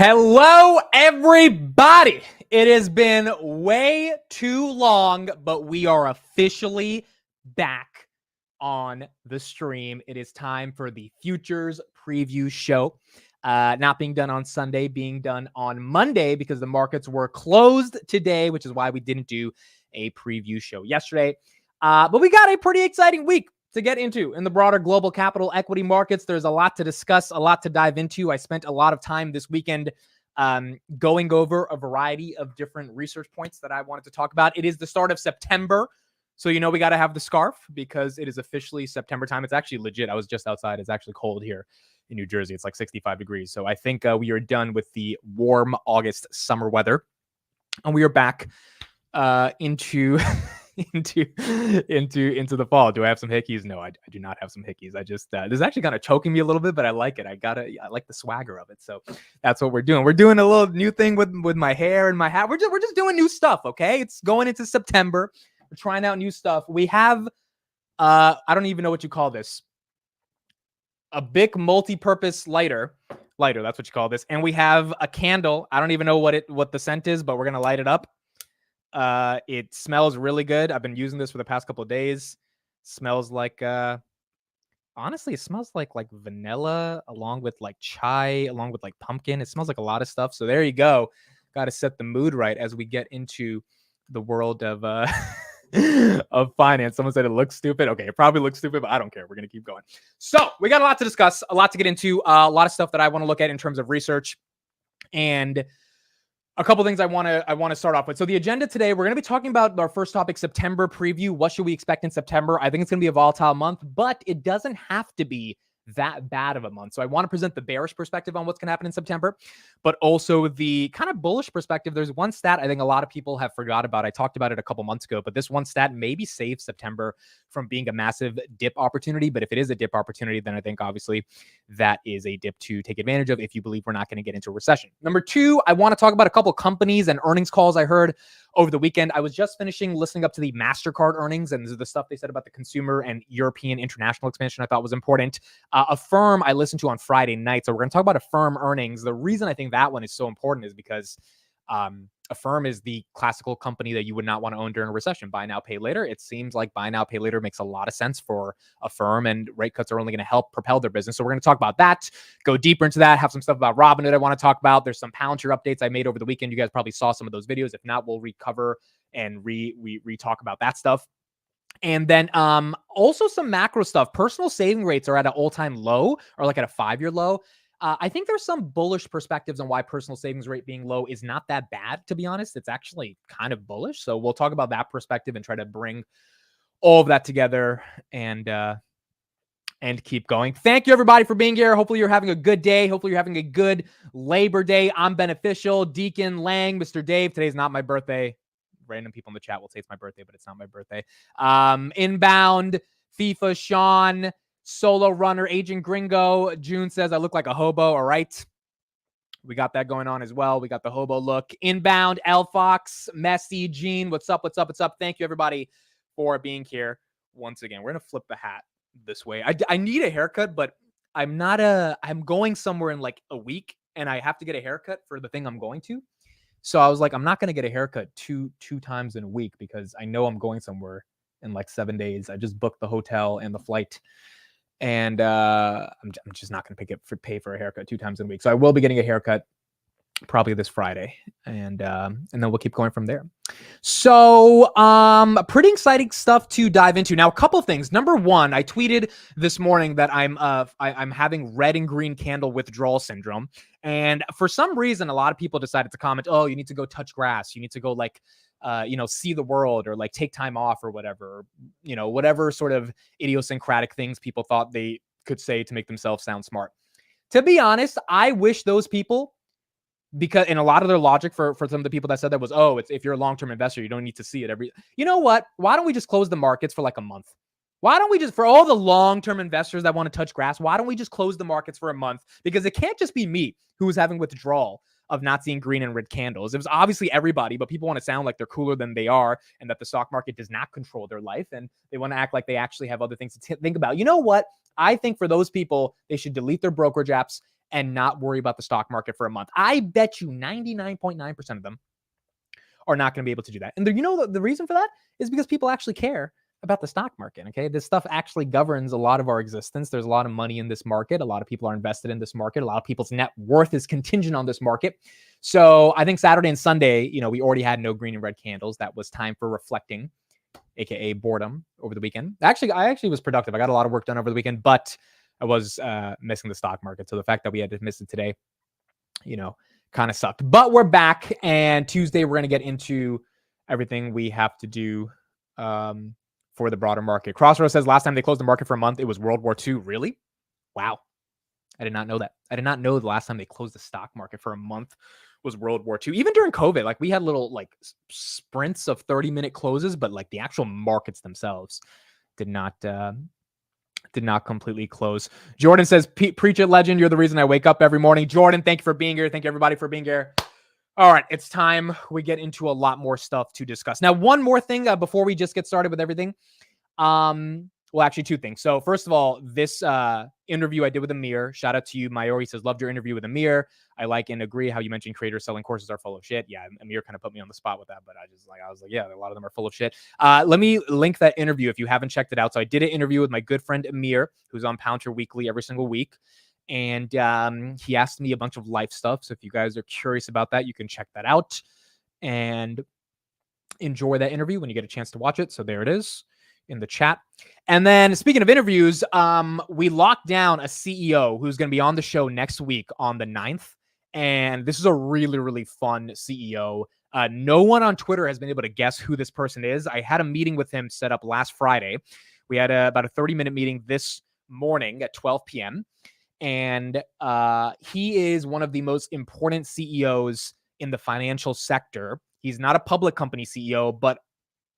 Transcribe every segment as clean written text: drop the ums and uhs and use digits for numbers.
Hello, everybody. It has been way too long, but we are officially back on the stream. It is time for the Futures Preview Show. Not being done on Sunday, being done on Monday because the markets were closed today, which is why we didn't do a preview show yesterday. But we got a pretty exciting week to get into in the broader global capital equity markets. There's a lot to discuss, a lot to dive into. I spent a lot of time this weekend going over a variety of different research points that I wanted to talk about. It is the start of September. So, we got to have the scarf because it is officially September time. It's actually legit. I was just outside. It's actually cold here in New Jersey. It's like 65 degrees. So I think we are done with the warm August summer weather. And we are back into into the fall. Do I have some hickeys? No, I do not have some hickeys. I just this is actually kind of choking me a little bit, but I like it. I like the swagger of it. So that's what we're doing. We're doing a little new thing with my hair and my hat. We're just doing new stuff. Okay, it's going into September. We're trying out new stuff. We have I don't even know what you call this. A big multi-purpose lighter. That's what you call this. And we have a candle. I don't even know what the scent is, but we're gonna light it up. It smells really good. I've been using this for the past couple of days. Smells like honestly, it smells like vanilla along with like chai, along with like pumpkin. It smells like a lot of stuff. So there you go. Got to set the mood right as we get into the world of of finance. Someone said it looks stupid. Okay, it probably looks stupid, but I don't care. We're gonna keep going. So we got a lot to discuss, a lot to get into, a lot of stuff that I want to look at in terms of research, and a couple things I want to start off with. So the agenda today, we're going to be talking about our first topic, September preview. What should we expect in September? I think it's going to be a volatile month, but it doesn't have to be that bad of a month. So I want to present the bearish perspective on what's going to happen in September, but also the kind of bullish perspective. There's one stat I think a lot of people have forgot about. I talked about it a couple months ago, but this one stat maybe saves September from being a massive dip opportunity. But if it is a dip opportunity, then I think obviously that is a dip to take advantage of if you believe we're not going to get into a recession. Number two, I want to talk about a couple companies and earnings calls I heard over the weekend. I was just finishing listening up to the MasterCard earnings, and the stuff they said about the consumer and European international expansion I thought was important. Affirm I listened to on Friday night. So we're going to talk about Affirm earnings. The reason I think that one is so important is because Affirm is the classical company that you would not want to own during a recession. Buy now, pay later. It seems like buy now, pay later makes a lot of sense for Affirm, and rate cuts are only going to help propel their business. So we're going to talk about that, go deeper into that, have some stuff about Robinhood I want to talk about. There's some Palantir updates I made over the weekend. You guys probably saw some of those videos. If not, we'll recover and re-talk about that stuff. And then also some macro stuff. Personal saving rates are at an all-time low, or like at a 5-year low. I think there's some bullish perspectives on why personal savings rate being low is not that bad, to be honest. It's actually kind of bullish. So we'll talk about that perspective and try to bring all of that together and keep going. Thank you, everybody, for being here. Hopefully you're having a good day. Hopefully you're having a good Labor Day. I'm Beneficial, Deacon Lang, Mr. Dave. Today's not my birthday. Random people in the chat will say it's my birthday, but it's not my birthday. Inbound, FIFA, Sean, Solo Runner, Agent Gringo. June says I look like a hobo. All right. We got that going on as well. We got the hobo look. Inbound, L Fox, Messy, Gene. What's up? What's up? What's up? Thank you, everybody, for being here once again. We're going to flip the hat this way. I need a haircut, but I'm going somewhere in like a week, and I have to get a haircut for the thing I'm going to. So I was like, I'm not going to get a haircut two times in a week because I know I'm going somewhere in like 7 days. I just booked the hotel and the flight, and I'm just not going to pay for a haircut 2 times in a week. So I will be getting a haircut probably this Friday, and then we'll keep going from there. So pretty exciting stuff to dive into. Now, a couple of things. Number one, I tweeted this morning that I'm having red and green candle withdrawal syndrome. And for some reason, a lot of people decided to comment, oh, you need to go touch grass. You need to go see the world, or like take time off, or whatever, whatever sort of idiosyncratic things people thought they could say to make themselves sound smart. To be honest, I wish those people, because in a lot of their logic for some of the people that said that was, oh, it's if you're a long-term investor, you don't need to see it every, you know what? Why don't we just close the markets for like a month? Why don't we just, for all the long-term investors that want to touch grass, why don't we just close the markets for a month? Because it can't just be me who is having withdrawal of not seeing green and red candles. It was obviously everybody, but people want to sound like they're cooler than they are, and that the stock market does not control their life, and they want to act like they actually have other things to think about. You know what? I think for those people, they should delete their brokerage apps and not worry about the stock market for a month. I bet you 99.9% of them are not going to be able to do that. And the reason for that is because people actually care about the stock market. Okay. This stuff actually governs a lot of our existence. There's a lot of money in this market. A lot of people are invested in this market. A lot of people's net worth is contingent on this market. So I think Saturday and Sunday, we already had no green and red candles. That was time for reflecting, AKA boredom, over the weekend. I actually was productive. I got a lot of work done over the weekend, but I was missing the stock market. So the fact that we had to miss it today, kind of sucked. But we're back, and Tuesday we're going to get into everything we have to do for the broader market. Crossroads says last time they closed the market for a month, it was World War II. Really? Wow. I did not know that. I did not know the last time they closed the stock market for a month was World War II. Even during COVID, like we had little like sprints of 30-minute closes, but like the actual markets themselves did not completely close. Jordan says, preach it, legend. You're the reason I wake up every morning. Jordan, thank you for being here. Thank you everybody for being here. All right, it's time we get into a lot more stuff to discuss. Now, one more thing before we just get started with everything. Well, actually, two things. So first of all, this interview I did with Amir, shout out to you, Mayor. He says, loved your interview with Amir. I like and agree how you mentioned creators selling courses are full of shit. Yeah, Amir kind of put me on the spot with that, but I was like, yeah, a lot of them are full of shit. Let me link that interview if you haven't checked it out. So I did an interview with my good friend Amir, who's on Pouncer Weekly every single week. And he asked me a bunch of life stuff. So if you guys are curious about that, you can check that out and enjoy that interview when you get a chance to watch it. So there it is in the chat. And then speaking of interviews, we locked down a CEO who's going to be on the show next week on the 9th. And this is a really, really fun CEO. No one on Twitter has been able to guess who this person is. I had a meeting with him set up last Friday. We had about a 30-minute meeting this morning at 12 p.m. And he is one of the most important CEOs in the financial sector. He's not a public company CEO, but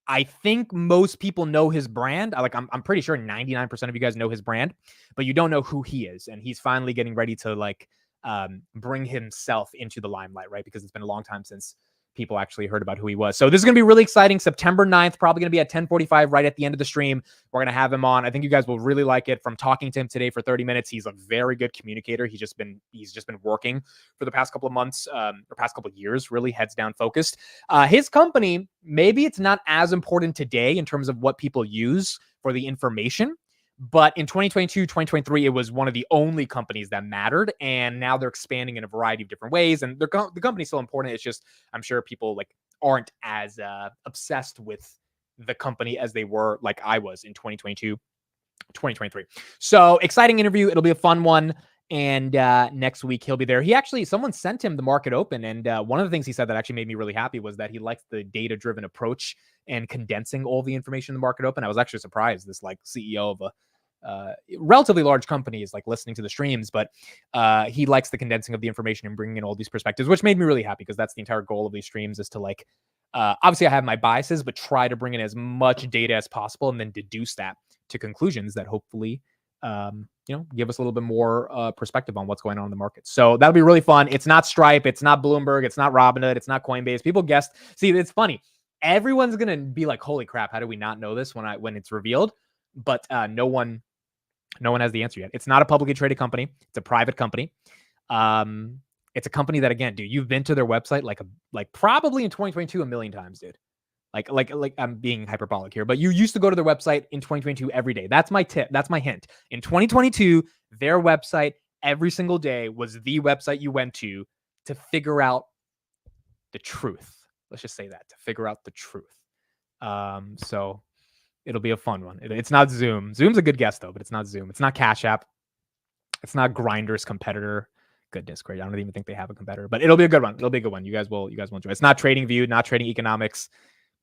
I think most people know his brand. I'm pretty sure 99% of you guys know his brand, but you don't know who he is. And he's finally getting ready to bring himself into the limelight, right? Because it's been a long time since people actually heard about who he was. So this is going to be really exciting. September 9th, probably going to be at 10:45 right at the end of the stream. We're going to have him on. I think you guys will really like it. From talking to him today for 30 minutes, he's a very good communicator. He's just been working for the past couple of months, or past couple of years, really heads down focused. His company, maybe it's not as important today in terms of what people use for the information, but in 2022, 2023, it was one of the only companies that mattered. And now they're expanding in a variety of different ways. And the company's still important. It's just, I'm sure people aren't as obsessed with the company as they were like I was in 2022, 2023. So exciting interview. It'll be a fun one. And next week he'll be there. Someone sent him the market open. And one of the things he said that actually made me really happy was that he likes the data-driven approach and condensing all the information in the market open. I was actually surprised this CEO of a relatively large company is listening to the streams, but he likes the condensing of the information and bringing in all these perspectives, which made me really happy because that's the entire goal of these streams is to obviously I have my biases, but try to bring in as much data as possible and then deduce that to conclusions that hopefully give us a little bit more perspective on what's going on in the market. So that'll be really fun. It's not Stripe. It's not Bloomberg. It's not Robinhood. It's not Coinbase. People guessed. See, it's funny. Everyone's going to be like, holy crap, how do we not know this when it's revealed? But no one has the answer yet. It's not a publicly traded company. It's a private company. It's a company that, again, dude, you've been to their website like probably in 2022 a million times, dude. Like I'm being hyperbolic here, but you used to go to their website in 2022 every day. That's my tip. That's my hint. In 2022, their website every single day was the website you went to figure out the truth. Let's just say that, to figure out the truth. So it'll be a fun one. It's not Zoom. Zoom's a good guess though, but it's not Zoom. It's not Cash App. It's not Grindr's competitor. Goodness great. I don't even think they have a competitor, but it'll be a good one. It'll be a good one. You guys will enjoy it. It's not TradingView, not Trading Economics,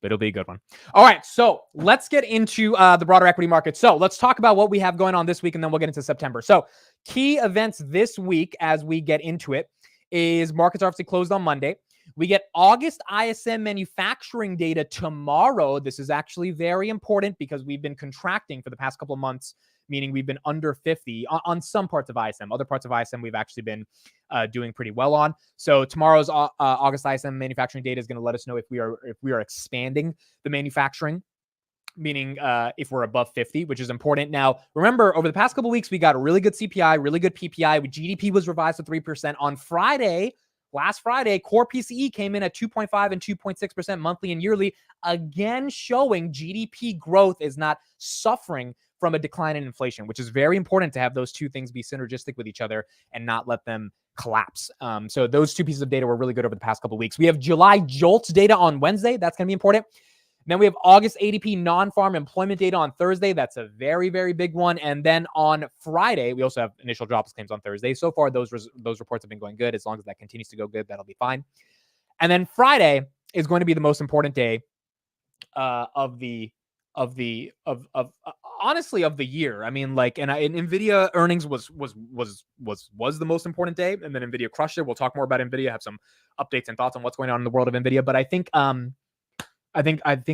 but it'll be a good one. All right. So let's get into the broader equity market. So let's talk about what we have going on this week, and then we'll get into September. So key events this week as we get into it is markets are obviously closed on Monday. We get August ISM manufacturing data tomorrow. This is actually very important because we've been contracting for the past couple of months, meaning we've been under 50 on some parts of ISM. Other parts of ISM we've actually been doing pretty well on. So tomorrow's August ISM manufacturing data is going to let us know if we are expanding the manufacturing meaning if we're above 50, which is important. Now, remember, over the past couple of weeks, we got a really good CPI, really good PPI. GDP was revised to 3%. On Friday, last Friday, core PCE came in at 2.5 and 2.6% monthly and yearly, again showing GDP growth is not suffering from a decline in inflation, which is very important to have those two things be synergistic with each other and not let them collapse. So those two pieces of data were really good over the past couple of weeks. We have July JOLTS data on Wednesday. That's going to be important. Then we have August ADP non-farm employment data on Thursday. That's a very, very big one. And then on Friday, we also have initial jobs claims on Thursday. So far, those reports have been going good. As long as that continues to go good, that'll be fine. And then Friday is going to be the most important day honestly of the year. I mean, like, and NVIDIA earnings was the most important day, and then NVIDIA crushed it. We'll talk more about NVIDIA, have some updates and thoughts on what's going on in the world of NVIDIA. But I think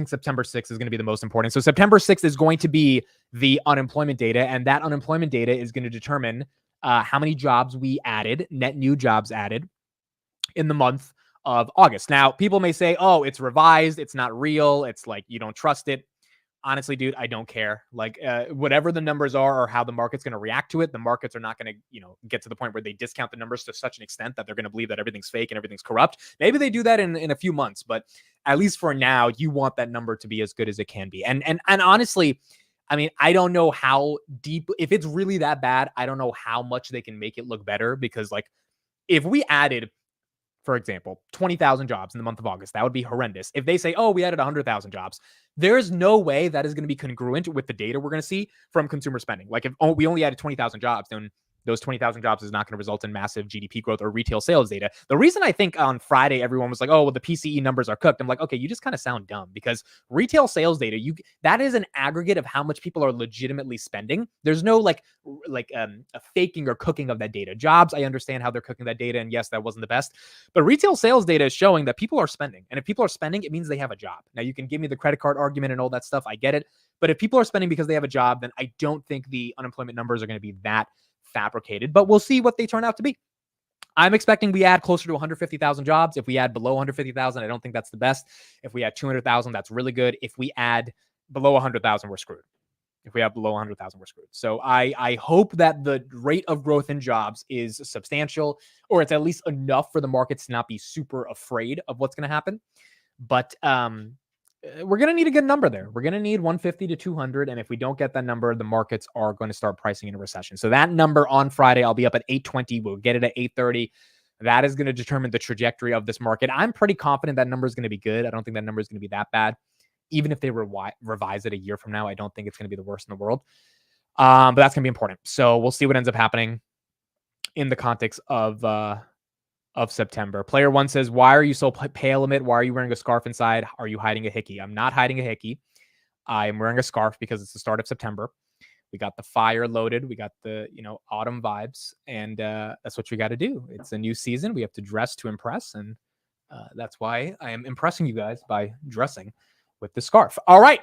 September 6th is going to be the most important. So September 6th is going to be the unemployment data, and that unemployment data is going to determine how many jobs we added, net new jobs added in the month of August. Now, people may say, oh, it's revised, it's not real, it's like you don't trust it. Honestly, dude, I don't care. Like whatever the numbers are or how the market's going to react to it, the markets are not going to, get to the point where they discount the numbers to such an extent that they're going to believe that everything's fake and everything's corrupt. Maybe they do that in a few months, but at least for now, you want that number to be as good as it can be. And honestly, I mean, I don't know how deep, if it's really that bad, I don't know how much they can make it look better, because like if we added, for example, 20,000 jobs in the month of August, that would be horrendous. If they say, oh, we added 100,000 jobs, there's no way that is going to be congruent with the data we're going to see from consumer spending. Like if we only added 20,000 jobs, then those 20,000 jobs is not going to result in massive GDP growth or retail sales data. The reason I think on Friday, everyone was like, oh, well, the PCE numbers are cooked. I'm like, okay, you just kind of sound dumb, because retail sales data, that is an aggregate of how much people are legitimately spending. There's no a faking or cooking of that data. Jobs, I understand how they're cooking that data. And yes, that wasn't the best, but retail sales data is showing that people are spending. And if people are spending, it means they have a job. Now you can give me the credit card argument and all that stuff. I get it. But if people are spending because they have a job, then I don't think the unemployment numbers are going to be that fabricated, but we'll see what they turn out to be. I'm expecting we add closer to 150,000 jobs. If we add below 150,000, I don't think that's the best. If we add 200,000, that's really good. If we add below 100,000, we're screwed. If we have below 100,000, we're screwed. So I hope that the rate of growth in jobs is substantial, or it's at least enough for the markets to not be super afraid of what's going to happen. But we're going to need a good number there. We're going to need 150 to 200. And if we don't get that number, the markets are going to start pricing in a recession. So that number on Friday, I'll be up at 820. We'll get it at 830. That is going to determine the trajectory of this market. I'm pretty confident that number is going to be good. I don't think that number is going to be that bad. Even if they revise it a year from now, I don't think it's going to be the worst in the world. But that's going to be important. So we'll see what ends up happening in the context of September. Player one says, why are you so pale, Amit? Why are you wearing a scarf inside? Are you hiding a hickey? I'm not hiding a hickey. I am wearing a scarf because it's the start of September. We got the fire loaded. We got the, autumn vibes, and that's what we got to do. It's a new season. We have to dress to impress. And that's why I am impressing you guys by dressing with the scarf. All right.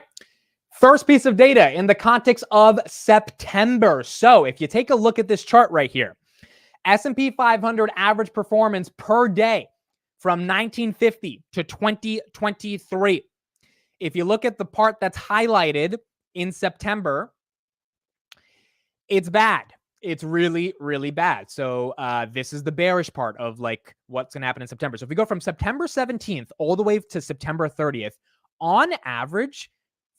First piece of data in the context of September. So if you take a look at this chart right here, S&P 500 average performance per day from 1950 to 2023. If you look at the part that's highlighted in September, it's bad. It's really, really bad. So this is the bearish part of like what's going to happen in September. So if we go from September 17th all the way to September 30th, on average,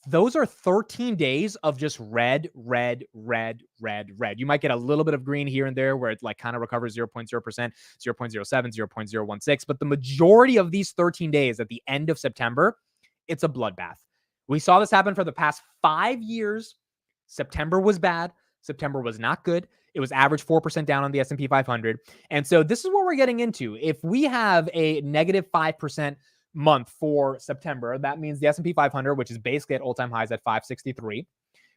those are 13 days of just red, red, red, red, red. You might get a little bit of green here and there where it like kind of recovers 0.0%, 0.07, 0.016. But the majority of these 13 days at the end of September, it's a bloodbath. We saw this happen for the past 5 years. September was bad. September was not good. It was average 4% down on the S&P 500. And so this is what we're getting into. If we have a negative 5% month for September, that means the S&P 500, which is basically at all-time highs at 563,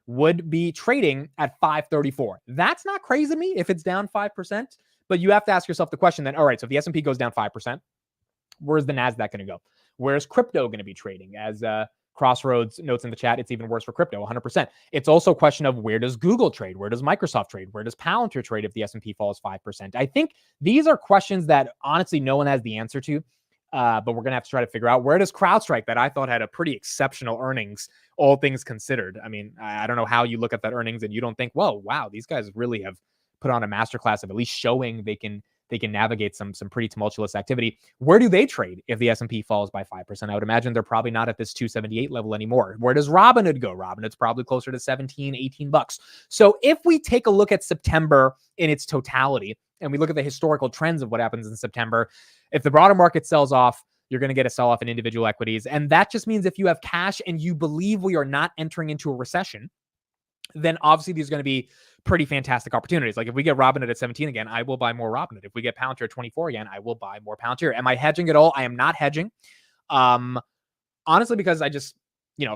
would be trading at 534. That's not crazy to me if it's down 5%, but you have to ask yourself the question then, all right, so if the S&P goes down 5%, where's the NASDAQ going to go? Where's crypto going to be trading? As Crossroads notes in the chat, it's even worse for crypto, 100%. It's also a question of where does Google trade? Where does Microsoft trade? Where does Palantir trade if the S&P falls 5%? I think these are questions that honestly no one has the answer to. But we're going to have to try to figure out, where does CrowdStrike, that I thought had a pretty exceptional earnings, all things considered. I mean, I don't know how you look at that earnings and you don't think, well, wow, these guys really have put on a masterclass of at least showing they can navigate some pretty tumultuous activity. Where do they trade if the S&P falls by 5%? I would imagine they're probably not at this 278 level anymore. Where does Robinhood go? Robinhood's probably closer to 17, 18 bucks. So if we take a look at September in its totality, and we look at the historical trends of what happens in September, if the broader market sells off, you're going to get a sell-off in individual equities. And that just means if you have cash and you believe we are not entering into a recession, then obviously these are going to be pretty fantastic opportunities. Like if we get Robinhood at 17 again, I will buy more Robinhood. If we get Palantir at 24 again, I will buy more Palantir. Am I hedging at all? I am not hedging. Honestly, because I just,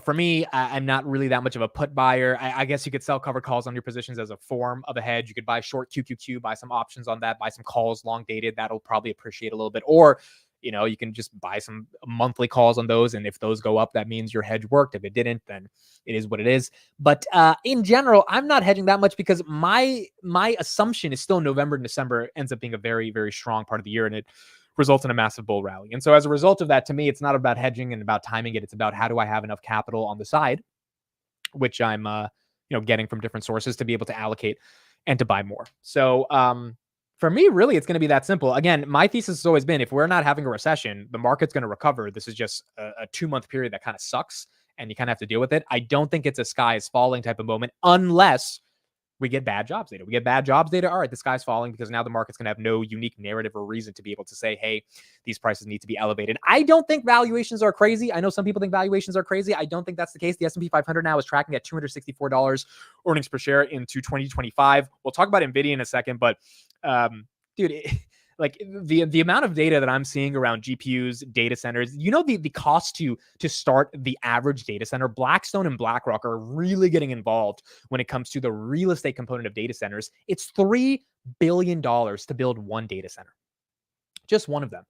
for me, I'm not really that much of a put buyer. I guess you could sell covered calls on your positions as a form of a hedge. You could buy short QQQ, buy some options on that, buy some calls long dated. That'll probably appreciate a little bit. Or, you can just buy some monthly calls on those. And if those go up, that means your hedge worked. If it didn't, then it is what it is. But in general, I'm not hedging that much because my assumption is still November and December ends up being a very, very strong part of the year. And it results in a massive bull rally. And so as a result of that, to me, it's not about hedging and about timing it. It's about, how do I have enough capital on the side, which I'm, getting from different sources to be able to allocate and to buy more. So, for me, really, it's going to be that simple. Again, my thesis has always been, if we're not having a recession, the market's going to recover. This is just a 2-month period that kind of sucks, and you kind of have to deal with it. I don't think it's a sky is falling type of moment unless we get bad jobs data. We get bad jobs data. All right, the sky's falling, because now the market's going to have no unique narrative or reason to be able to say, hey, these prices need to be elevated. I don't think valuations are crazy. I know some people think valuations are crazy. I don't think that's the case. The S&P 500 now is tracking at $264 earnings per share into 2025. We'll talk about NVIDIA in a second, but dude, like the amount of data that I'm seeing around GPUs, data centers, the cost to start the average data center. Blackstone and BlackRock are really getting involved when it comes to the real estate component of data centers. It's $3 billion to build one data center, just one of them.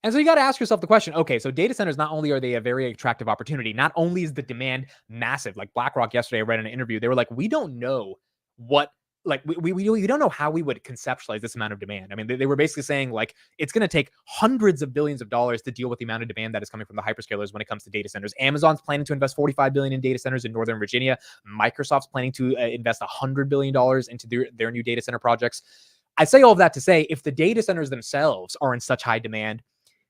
And so you got to ask yourself the question, okay, so data centers, not only are they a very attractive opportunity, not only is the demand massive. Like BlackRock yesterday, I read in an interview, they were like, we don't know what, like we don't know how we would conceptualize this amount of demand. I mean, they were basically saying, like, it's going to take hundreds of billions of dollars to deal with the amount of demand that is coming from the hyperscalers when it comes to data centers. Amazon's planning to invest $45 billion in data centers in Northern Virginia. Microsoft's planning to invest $100 billion into their new data center projects. I say all of that to say, if the data centers themselves are in such high demand,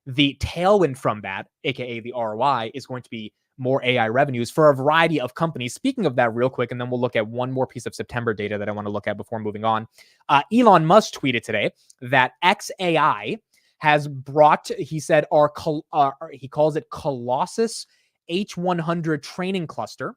the tailwind from that, aka the ROI, is going to be more AI revenues for a variety of companies. Speaking of that real quick, and then we'll look at one more piece of September data that I want to look at before moving on. Elon Musk tweeted today that XAI has brought, he said, he calls it Colossus H100 training cluster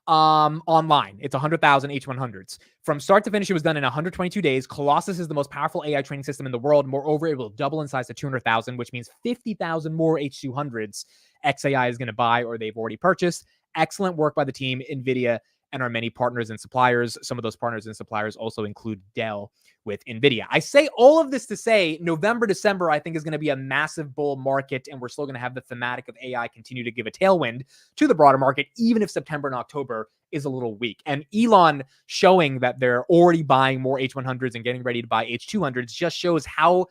online. It's 100,000 H100s. From start to finish, it was done in 122 days. Colossus is the most powerful AI training system in the world. Moreover, it will double in size to 200,000, which means 50,000 more H200s XAI is going to buy or they've already purchased. Excellent work by the team, NVIDIA, and our many partners and suppliers. Some of those partners and suppliers also include Dell with NVIDIA. I say all of this to say November, December, I think is going to be a massive bull market, and we're still going to have the thematic of AI continue to give a tailwind to the broader market, even if September and October is a little weak. And Elon showing that they're already buying more H100s and getting ready to buy H200s just shows how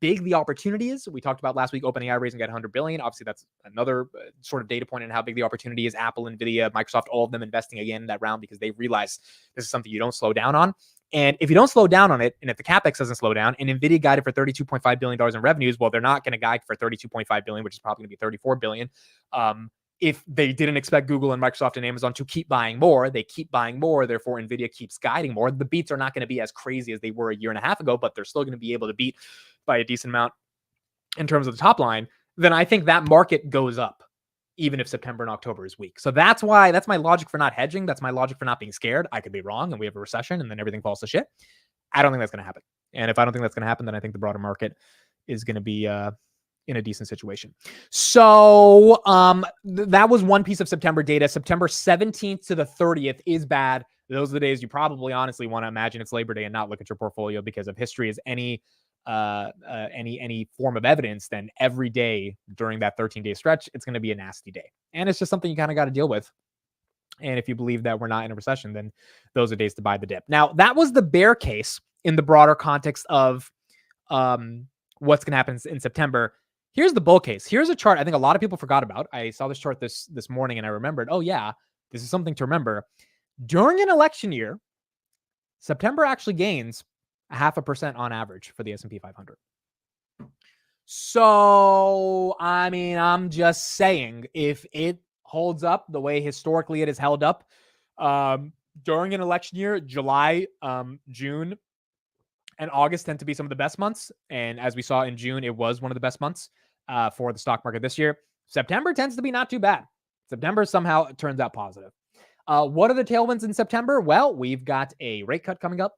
big the opportunity is. We talked about last week, OpenAI raising at 100 billion. Obviously, that's another sort of data point in how big the opportunity is. Apple, NVIDIA, Microsoft, all of them investing again in that round because they realize this is something you don't slow down on. And if you don't slow down on it, and if the CapEx doesn't slow down, and NVIDIA guided for $32.5 billion in revenues, well, they're not going to guide for $32.5 billion, which is probably going to be $34 billion. If they didn't expect Google and Microsoft and Amazon to keep buying more, they keep buying more. Therefore, NVIDIA keeps guiding more. The beats are not going to be as crazy as they were a year and a half ago, but they're still going to be able to beat by a decent amount in terms of the top line. Then I think that market goes up, even if September and October is weak. So that's my logic for not hedging. That's my logic for not being scared. I could be wrong and we have a recession and then everything falls to shit. I don't think that's going to happen. And if I don't think that's going to happen, then I think the broader market is going to be in a decent situation. So that was one piece of September data. September 17th to the 30th is bad. Those are the days you probably honestly want to imagine it's Labor Day and not look at your portfolio, because if history is any form of evidence, then every day during that 13-day stretch, it's going to be a nasty day. And it's just something you kind of got to deal with. And if you believe that we're not in a recession, then those are days to buy the dip. Now, that was the bear case in the broader context of what's going to happen in September. Here's the bull case. Here's a chart I think a lot of people forgot about. I saw this chart this morning and I remembered, oh yeah, this is something to remember. During an election year, September actually gains 0.5% on average for the S&P 500. So, I mean, I'm just saying, if it holds up the way historically it has held up during an election year, July, June, and August tend to be some of the best months. And as we saw in June, it was one of the best months for the stock market this year. September tends to be not too bad. September somehow turns out positive. What are the tailwinds in September? Well, we've got a rate cut coming up.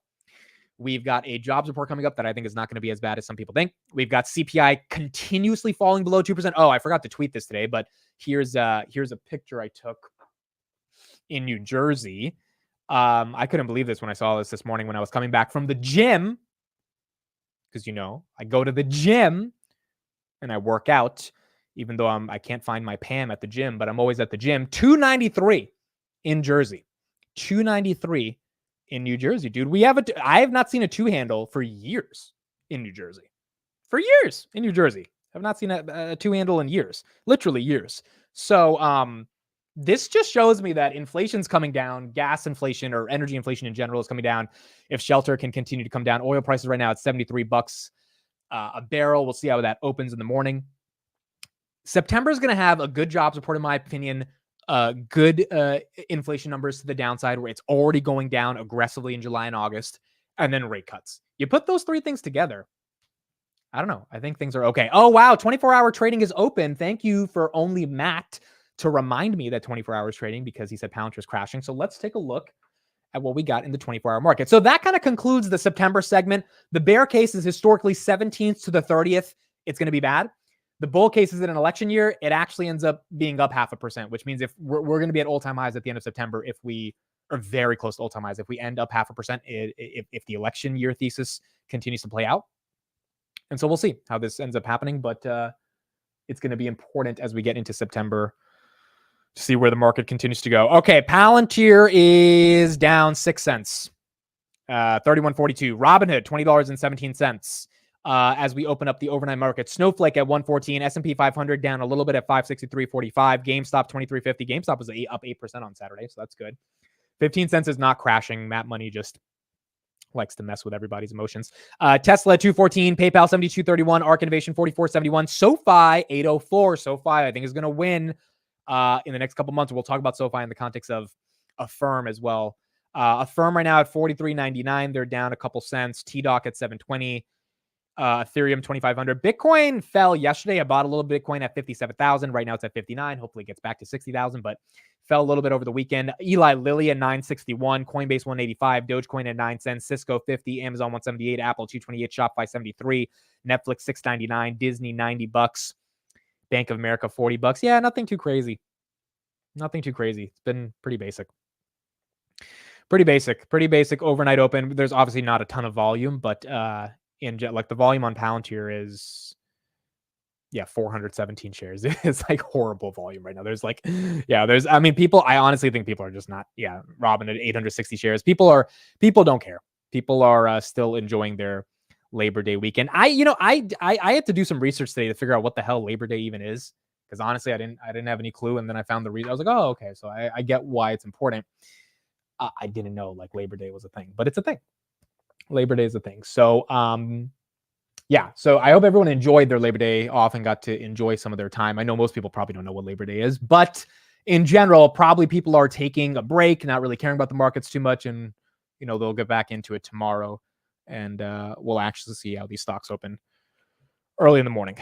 We've got a jobs report coming up that I think is not going to be as bad as some people think. We've got CPI continuously falling below 2%. Oh, I forgot to tweet this today, but here's a picture I took in New Jersey. I couldn't believe this when I saw this morning when I was coming back from the gym. Because, I go to the gym and I work out, even though I can't find my Pam at the gym, but I'm always at the gym. 293 in Jersey. 293 in New Jersey, dude. I have not seen a 2 handle for years in New Jersey. For years in New Jersey. I've not seen a 2 handle in years. Literally years. So this just shows me that inflation's coming down. Gas inflation or energy inflation in general is coming down. If shelter can continue to come down, oil prices right now at $73 a barrel. We'll see how that opens in the morning. September is going to have a good jobs report, in my opinion. Good inflation numbers to the downside, where it's already going down aggressively in July and August, and then rate cuts. You put those 3 things together, I don't know. I think things are okay. Oh, wow. 24-hour trading is open. Thank you for only Matt to remind me that 24 hours trading, because he said Palantir is crashing. So let's take a look at what we got in the 24-hour market. So that kind of concludes the September segment. The bear case is historically 17th to the 30th. It's going to be bad. The bull case is in an election year. It actually ends up being up 0.5%, which means if we're going to be at all-time highs at the end of September, if we are very close to all-time highs, if we end up 0.5%, if the election year thesis continues to play out. And so we'll see how this ends up happening, but it's going to be important as we get into September to see where the market continues to go. Okay, Palantir is down 6 cents, 31.42. Robinhood, $20.17. As we open up the overnight market, Snowflake at 114, S&P 500 down a little bit at 563.45, GameStop 23.50. GameStop was up 8% on Saturday, so that's good. 15 cents is not crashing. Matt Money just likes to mess with everybody's emotions. Tesla at 214, PayPal 72.31, Arc Innovation 44.71, SoFi 804. SoFi I think is going to win in the next couple months. We'll talk about SoFi in the context of Affirm as well. Affirm right now at 43.99. They're down a couple cents. TDOC at 720. Ethereum 2,500. Bitcoin fell yesterday. I bought a little Bitcoin at 57,000. Right now it's at 59. Hopefully it gets back to 60,000, but fell a little bit over the weekend. Eli Lilly at 961. Coinbase 185. Dogecoin at 9 cents. Cisco 50. Amazon 178. Apple 228. Shopify 73. Netflix 699. Disney $90. Bank of America $40. Yeah, nothing too crazy. Nothing too crazy. It's been pretty basic. Pretty basic overnight open. There's obviously not a ton of volume, but the volume on Palantir is 417 shares. It's like horrible volume right now. People, I honestly think people are just not, Robin at 860 shares. People don't care. People are still enjoying their Labor Day weekend. I had to do some research today to figure out what the hell Labor Day even is. Because honestly, I didn't have any clue. And then I found the reason. I was like, oh, okay. So I get why it's important. I didn't know like Labor Day was a thing, but it's a thing. Labor Day is a thing. So, so I hope everyone enjoyed their Labor Day off and got to enjoy some of their time. I know most people probably don't know what Labor Day is, but in general, probably people are taking a break, not really caring about the markets too much. And, they'll get back into it tomorrow and we'll actually see how these stocks open early in the morning.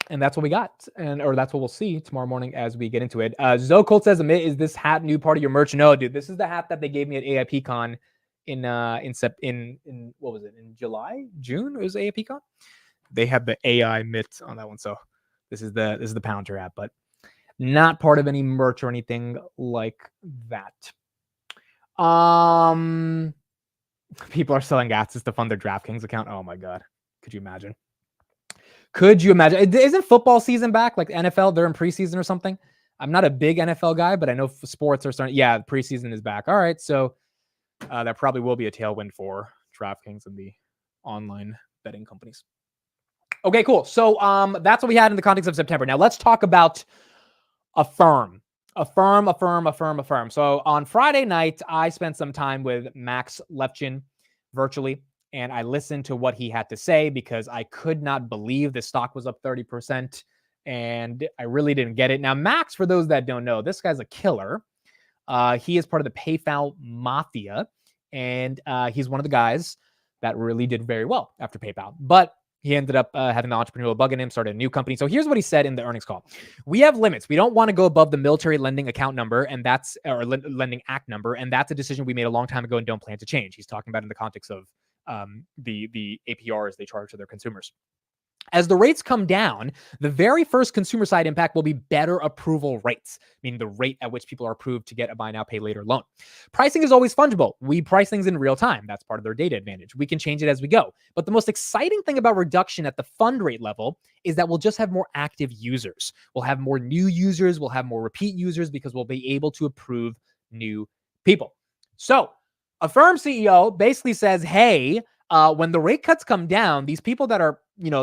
And that's what we got, or that's what we'll see tomorrow morning as we get into it. Zoe Colt says, Amit, is this hat new part of your merch? No, dude, this is the hat that they gave me at AIPCon in what was it? In June? It was AIPCon. They had the AI mitt on that one, so this is the Palantir hat, but not part of any merch or anything like that. People are selling assets to fund their DraftKings account. Oh my god, could you imagine? Isn't football season back? Like NFL, they're in preseason or something. I'm not a big NFL guy, but I know sports are starting. Yeah, preseason is back. All right, so that probably will be a tailwind for DraftKings online betting companies. Okay, cool. So that's what we had in the context of September. Now let's talk about Affirm. Affirm. So on Friday night, I spent some time with Max Levchin virtually, and I listened to what he had to say because I could not believe the stock was up 30%, and I really didn't get it. Now, Max, for those that don't know, this guy's a killer. He is part of the PayPal mafia, and he's one of the guys that really did very well after PayPal. But he ended up having the entrepreneurial bug in him, started a new company. So here's what he said in the earnings call. We have limits. We don't want to go above the military lending account number, and that's or lending act number, and that's a decision we made a long time ago and don't plan to change. He's talking about in the context of the APRs they charge to their consumers. As the rates come down, the very first consumer side impact will be better approval rates, meaning the rate at which people are approved to get a buy now, pay later loan. Pricing is always fungible. We price things in real time. That's part of their data advantage. We can change it as we go. But the most exciting thing about reduction at the fund rate level is that we'll just have more active users. We'll have more new users. We'll have more repeat users because we'll be able to approve new people. So Affirm CEO basically says, hey, when the rate cuts come down, these people that are,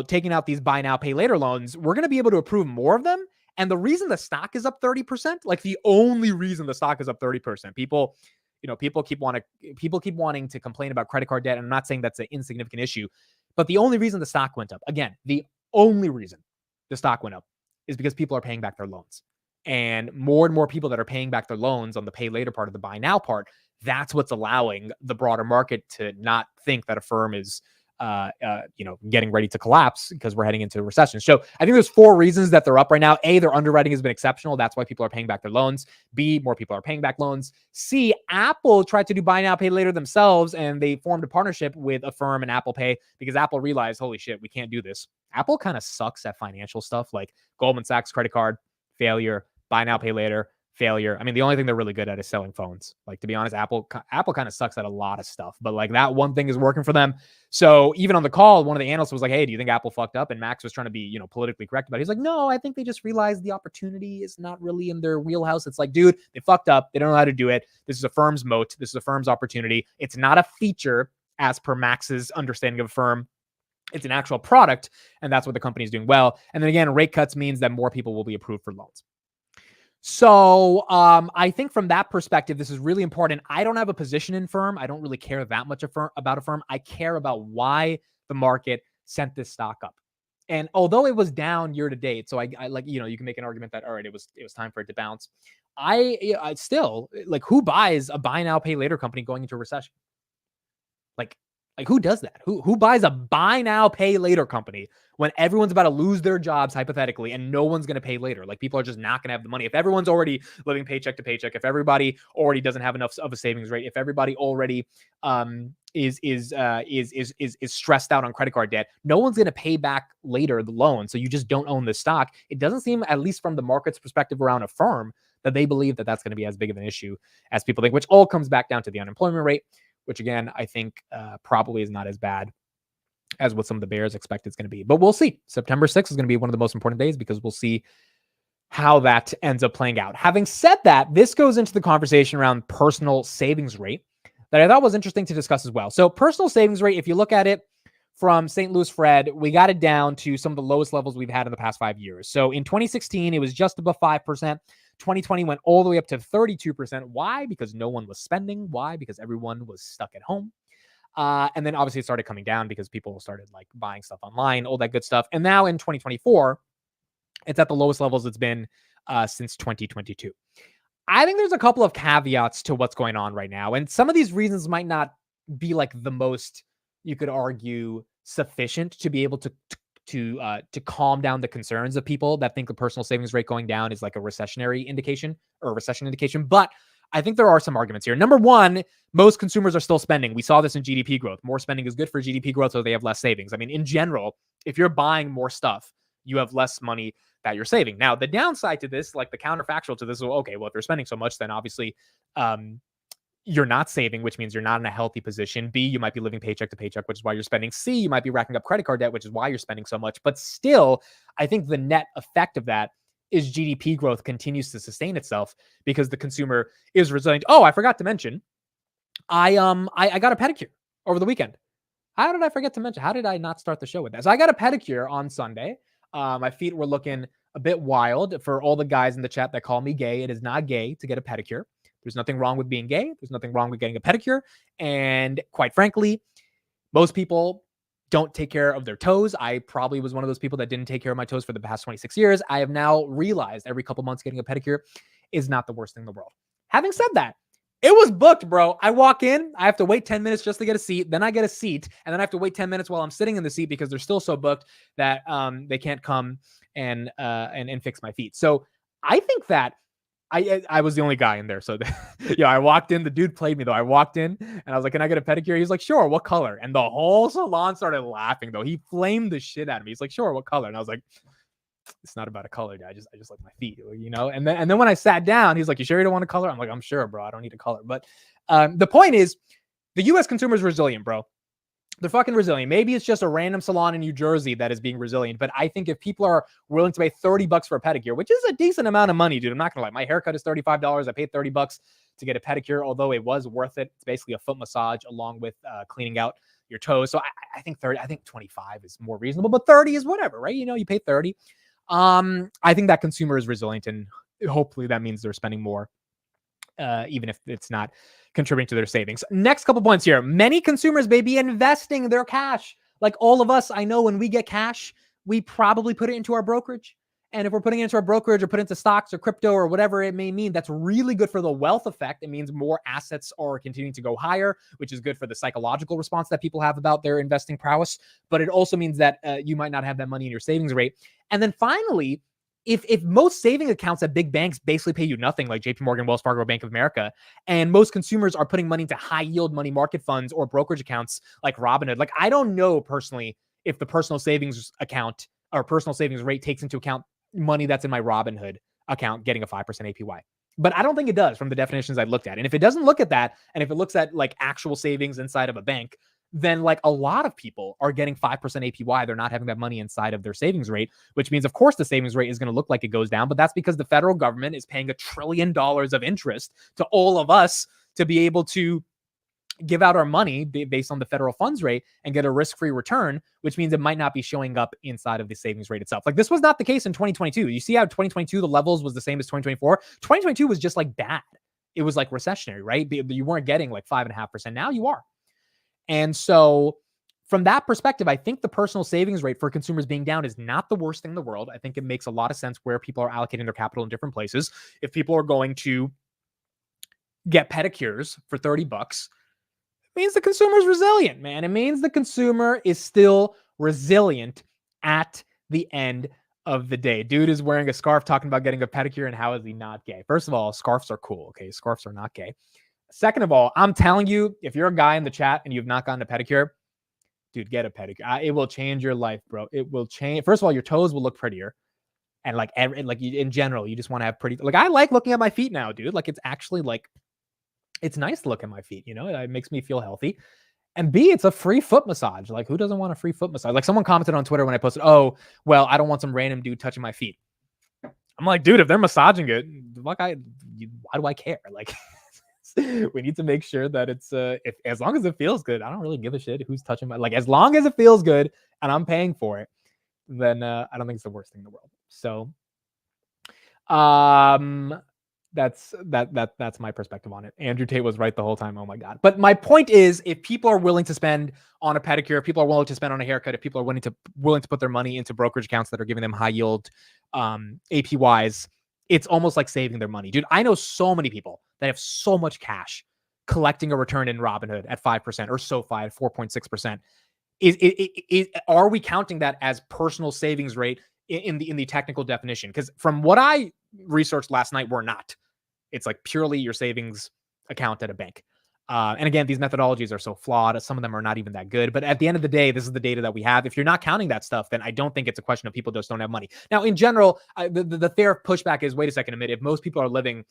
taking out these buy now, pay later loans, we're going to be able to approve more of them. And the reason the stock is up 30%, like the only reason the stock is up 30%, people keep wanting to complain about credit card debt. And I'm not saying that's an insignificant issue, but the only reason the stock went up, again, the only reason the stock went up is because people are paying back their loans. And more people that are paying back their loans on the pay later part of the buy now part, that's what's allowing the broader market to not think that Affirm is, getting ready to collapse because we're heading into a recession. So I think there's 4 reasons that they're up right now. A, their underwriting has been exceptional. That's why people are paying back their loans. B, more people are paying back loans. C, Apple tried to do buy now, pay later themselves, and they formed a partnership with Affirm and Apple Pay because Apple realized, holy shit, we can't do this. Apple kind of sucks at financial stuff like Goldman Sachs credit card, failure, buy now, pay later, failure. I mean, the only thing they're really good at is selling phones. Like, to be honest, Apple kind of sucks at a lot of stuff, but like that one thing is working for them. So even on the call, one of the analysts was like, hey, do you think Apple fucked up? And Max was trying to be, politically correct about it. He's like, no, I think they just realized the opportunity is not really in their wheelhouse. It's like, dude, they fucked up. They don't know how to do it. This is Affirm's moat. This is Affirm's opportunity. It's not a feature as per Max's understanding of Affirm. It's an actual product. And that's what the company is doing well. And then again, rate cuts means that more people will be approved for loans. So I think from that perspective, this is really important. I don't have a position in Affirm. I don't really care that much about Affirm. I care about why the market sent this stock up. And although it was down year to date, so I like, you can make an argument that, all right, it was time for it to bounce. I still like, who buys a buy now, pay later company going into a recession? Like who does that? Who buys a buy now, pay later company when everyone's about to lose their jobs hypothetically and no one's going to pay later? Like, people are just not going to have the money. If everyone's already living paycheck to paycheck, if everybody already doesn't have enough of a savings rate, if everybody already is stressed out on credit card debt, no one's going to pay back later the loan. So you just don't own the stock. It doesn't seem, at least from the market's perspective around Affirm, that they believe that that's going to be as big of an issue as people think, which all comes back down to the unemployment rate, which again, I think probably is not as bad as what some of the bears expect it's going to be. But we'll see. September 6th is going to be one of the most important days because we'll see how that ends up playing out. Having said that, this goes into the conversation around personal savings rate that I thought was interesting to discuss as well. So personal savings rate, if you look at it from St. Louis Fred, we got it down to some of the lowest levels we've had in the past 5 years. So in 2016, it was just above 5%. 2020 went all the way up to 32%. Why? Because no one was spending. Why? Because everyone was stuck at home. And then obviously it started coming down because people started like buying stuff online, all that good stuff. And now in 2024, it's at the lowest levels it's been since 2022. I think there's a couple of caveats to what's going on right now. And some of these reasons might not be like the most, you could argue, sufficient to be able to calm down the concerns of people that think the personal savings rate going down is like a recessionary indication or a recession indication. But I think there are some arguments here. Number one, most consumers are still spending. We saw this in GDP growth. More spending is good for GDP growth, so they have less savings. I mean, in general, if you're buying more stuff, you have less money that you're saving. Now, the downside to this, like the counterfactual to this, is, okay, well, if you're spending so much, then obviously you're not saving, which means you're not in a healthy position. B, you might be living paycheck to paycheck, which is why you're spending. C, you might be racking up credit card debt, which is why you're spending so much. But still, I think the net effect of that is GDP growth continues to sustain itself because the consumer is resilient. Oh, I forgot to mention, I got a pedicure over the weekend. How did I forget to mention? How did I not start the show with that? So I got a pedicure on Sunday. My feet were looking a bit wild. For all the guys in the chat that call me gay, it is not gay to get a pedicure. There's nothing wrong with being gay. There's nothing wrong with getting a pedicure. And quite frankly, most people don't take care of their toes. I probably was one of those people that didn't take care of my toes for the past 26 years. I have now realized every couple months getting a pedicure is not the worst thing in the world. Having said that, it was booked, bro. I walk in, I have to wait 10 minutes just to get a seat. Then I get a seat, and then I have to wait 10 minutes while I'm sitting in the seat because they're still so booked that they can't come and fix my feet. So I think that I was the only guy in there. So yeah, I walked in. The dude played me though. I walked in and I was like, "Can I get a pedicure?" He's like, "Sure. What color?" And the whole salon started laughing though. He flamed the shit out of me. He's like, "Sure. What color?" And I was like, "It's not about a color, dude. I just like my feet, you know." And then when I sat down, he's like, "You sure you don't want a color?" I'm like, "I'm sure, bro. I don't need a color." But the point is, the U.S. consumer is resilient, bro. They're fucking resilient. Maybe it's just a random salon in New Jersey that is being resilient. But I think if people are willing to pay $30 for a pedicure, which is a decent amount of money, dude, I'm not gonna lie. My haircut is $35. I paid $30 to get a pedicure, although it was worth it. It's basically a foot massage along with cleaning out your toes. So I think 30, I think 25 is more reasonable, but 30 is whatever, right? You know, you pay 30. I think that consumer is resilient, and hopefully that means they're spending more, even if it's not contributing to their savings. Next couple points here. Many consumers may be investing their cash. Like all of us, I know when we get cash, we probably put it into our brokerage. And if we're putting it into our brokerage or put it into stocks or crypto or whatever it may mean, that's really good for the wealth effect. It means more assets are continuing to go higher, which is good for the psychological response that people have about their investing prowess. But it also means that you might not have that money in your savings rate. And then finally, if most saving accounts at big banks basically pay you nothing, like JP Morgan, Wells Fargo, Bank of America, and most consumers are putting money into high yield money market funds or brokerage accounts like Robinhood, like I don't know personally if the personal savings account or personal savings rate takes into account money that's in my Robinhood account getting a 5% APY. But I don't think it does from the definitions I looked at. And if it doesn't look at that, and if it looks at like actual savings inside of a bank, then like a lot of people are getting 5% APY. They're not having that money inside of their savings rate, which means, of course, the savings rate is going to look like it goes down. But that's because the federal government is paying $1 trillion of interest to all of us to be able to give out our money based on the federal funds rate and get a risk-free return, which means it might not be showing up inside of the savings rate itself. Like this was not the case in 2022. You see how 2022, the levels was the same as 2024. 2022 was just like bad. It was like recessionary, right? You weren't getting like 5.5%. Now you are. And so from that perspective, I think the personal savings rate for consumers being down is not the worst thing in the world. I think it makes a lot of sense where people are allocating their capital in different places. If people are going to get pedicures for $30, it means the consumer is resilient, man. It means the consumer is still resilient at the end of the day. Dude is wearing a scarf talking about getting a pedicure, and how is he not gay? First of all, scarves are cool, okay? Scarves are not gay. Second of all, I'm telling you, if you're a guy in the chat and you've not gotten a pedicure, dude, get a pedicure. It will change your life, bro. It will change. First of all, your toes will look prettier. And like in general, you just want to have pretty, like I like looking at my feet now, dude. Like it's actually like, it's nice to look at my feet, you know, it makes me feel healthy. And B, it's a free foot massage. Like who doesn't want a free foot massage? Like someone commented on Twitter when I posted, "Oh, well, I don't want some random dude touching my feet." I'm like, dude, if they're massaging it, like why do I care? Like we need to make sure that it's if as long as it feels good. I don't really give a shit who's touching my, like as long as it feels good and I'm paying for it, then I don't think it's the worst thing in the world. So that's my perspective on it. Andrew Tate was right the whole time. Oh my God. But my point is, if people are willing to spend on a pedicure, if people are willing to spend on a haircut, if people are willing to put their money into brokerage accounts that are giving them high yield APYs, it's almost like saving their money. Dude, I know so many people that have so much cash collecting a return in Robinhood at 5% or SoFi at 4.6%. Are we counting that as personal savings rate in the technical definition? Because from what I researched last night, we're not. It's like purely your savings account at a bank. And again, these methodologies are so flawed. Some of them are not even that good. But at the end of the day, this is the data that we have. If you're not counting that stuff, then I don't think it's a question of people just don't have money. Now, in general, the fair pushback is, wait a second a minute. If most people are living